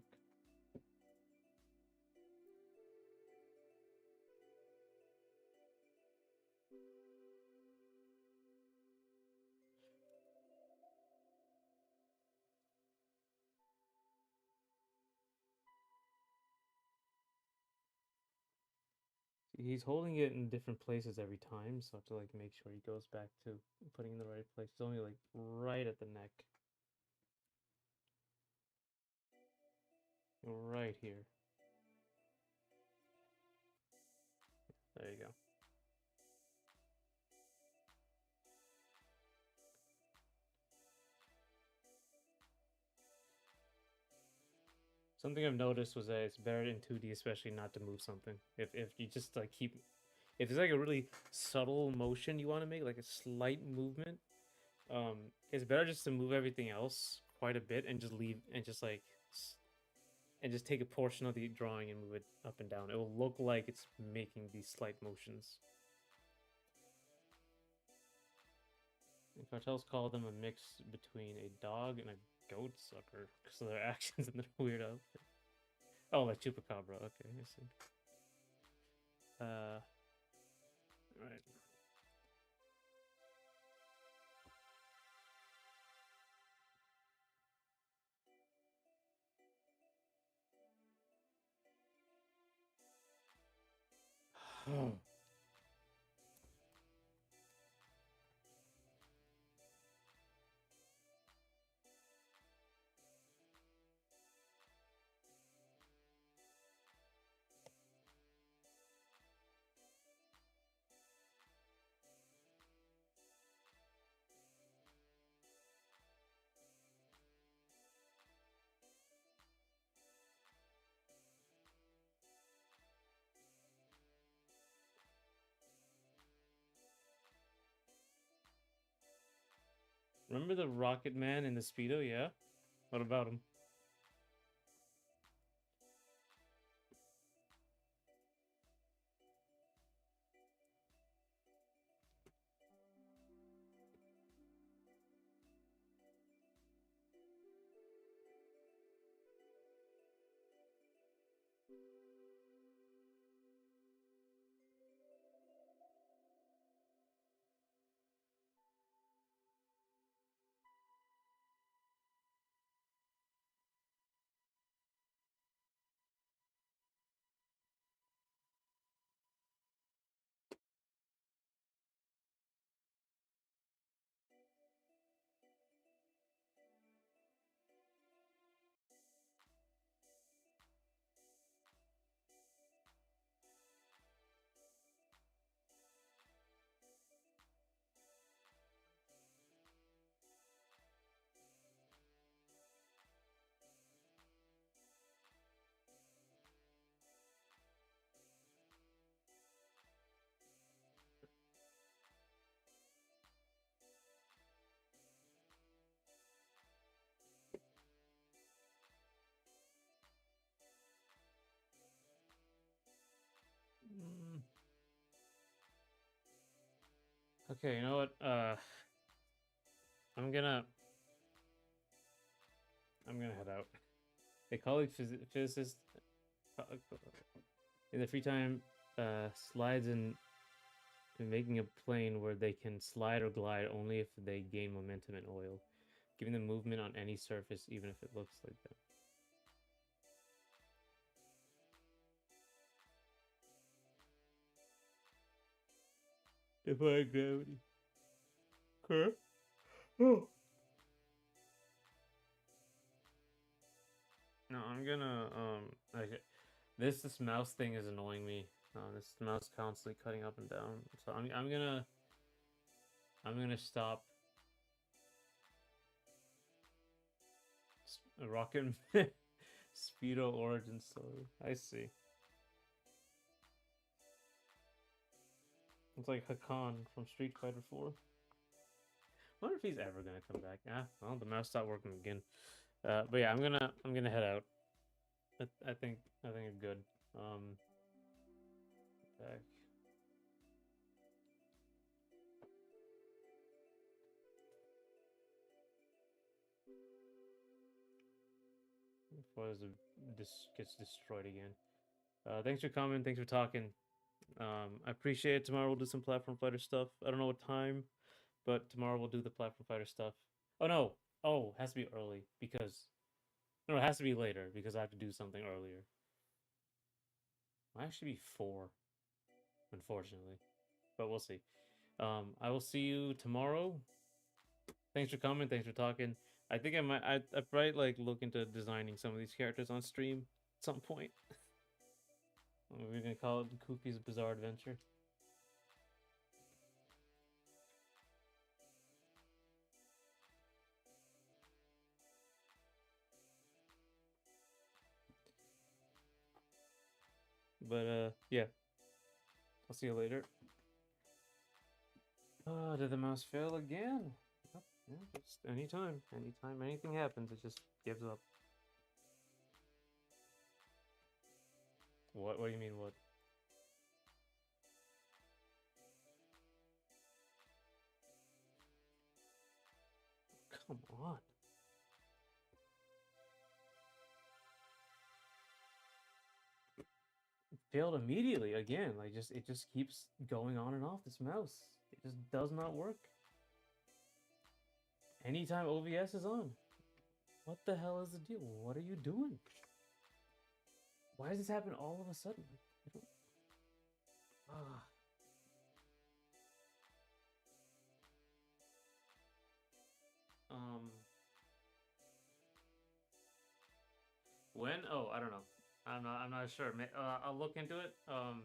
He's holding it in different places every time, so I have to like make sure he goes back to putting it in the right place. It's only like right at the neck. Right here. There you go. Something I've noticed was that it's better in 2D, especially not to move something. If you just like keep, if there's like a really subtle motion you want to make, like a slight movement, it's better just to move everything else quite a bit and just leave and just like and just take a portion of the drawing and move it up and down. It will look like it's making these slight motions. And cartels call them a mix between a dog and a goat sucker because of their actions and their weird outfit. Oh, like chupacabra. Okay, I see. Right. Remember the Rocket Man in the Speedo? Yeah? What about him? Mm. Okay, you know what? I'm gonna head out. A colleague physicist in the free time slides in making a plane where they can slide or glide only if they gain momentum and oil, giving them movement on any surface, even if it looks like that. Defying gravity. Okay. Oh. No, I'm gonna like this mouse thing is annoying me. This mouse constantly cutting up and down. So I'm gonna stop Rocket Speedo origin story. I see. It's like Hakan from Street Fighter 4. I wonder if he's ever gonna come back. Ah, well, the mouse stopped working again. But yeah, I'm gonna head out. I think I'm good. Um, back. Before this gets destroyed again. Thanks for coming. Thanks for talking. I appreciate it. Tomorrow we'll do some platform fighter stuff. I don't know what time, but tomorrow we'll do the platform fighter stuff. Oh no! Oh, it has to be early because no, it has to be later because I have to do something earlier. Might actually be 4, unfortunately, but we'll see. I will see you tomorrow. Thanks for coming. Thanks for talking. I think I might. I probably like look into designing some of these characters on stream at some point. We're gonna call it Koofy's Bizarre Adventure. But yeah, I'll see you later. Did the mouse fail again? Yep, yeah, just anytime, anything happens, it just gives up. What? What do you mean? What? Come on. It failed immediately again. Like it just keeps going on and off this mouse. It just does not work. Anytime OBS is on. What the hell is the deal? What are you doing? Why does this happen all of a sudden? Ah. Um. When? Oh, I don't know. I'm not sure. I'll look into it. I'm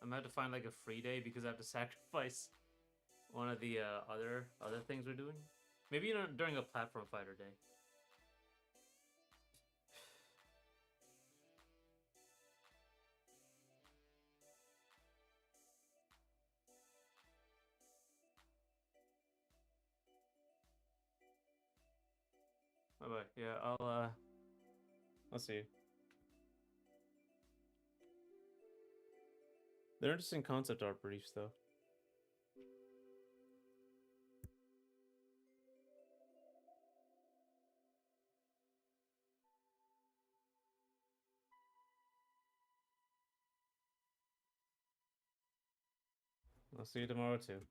gonna have to find like a free day because I have to sacrifice one of the other things we're doing. Maybe during a platform fighter day. Bye bye. Yeah, I'll see you. They're interesting concept art briefs though. I'll see you tomorrow too.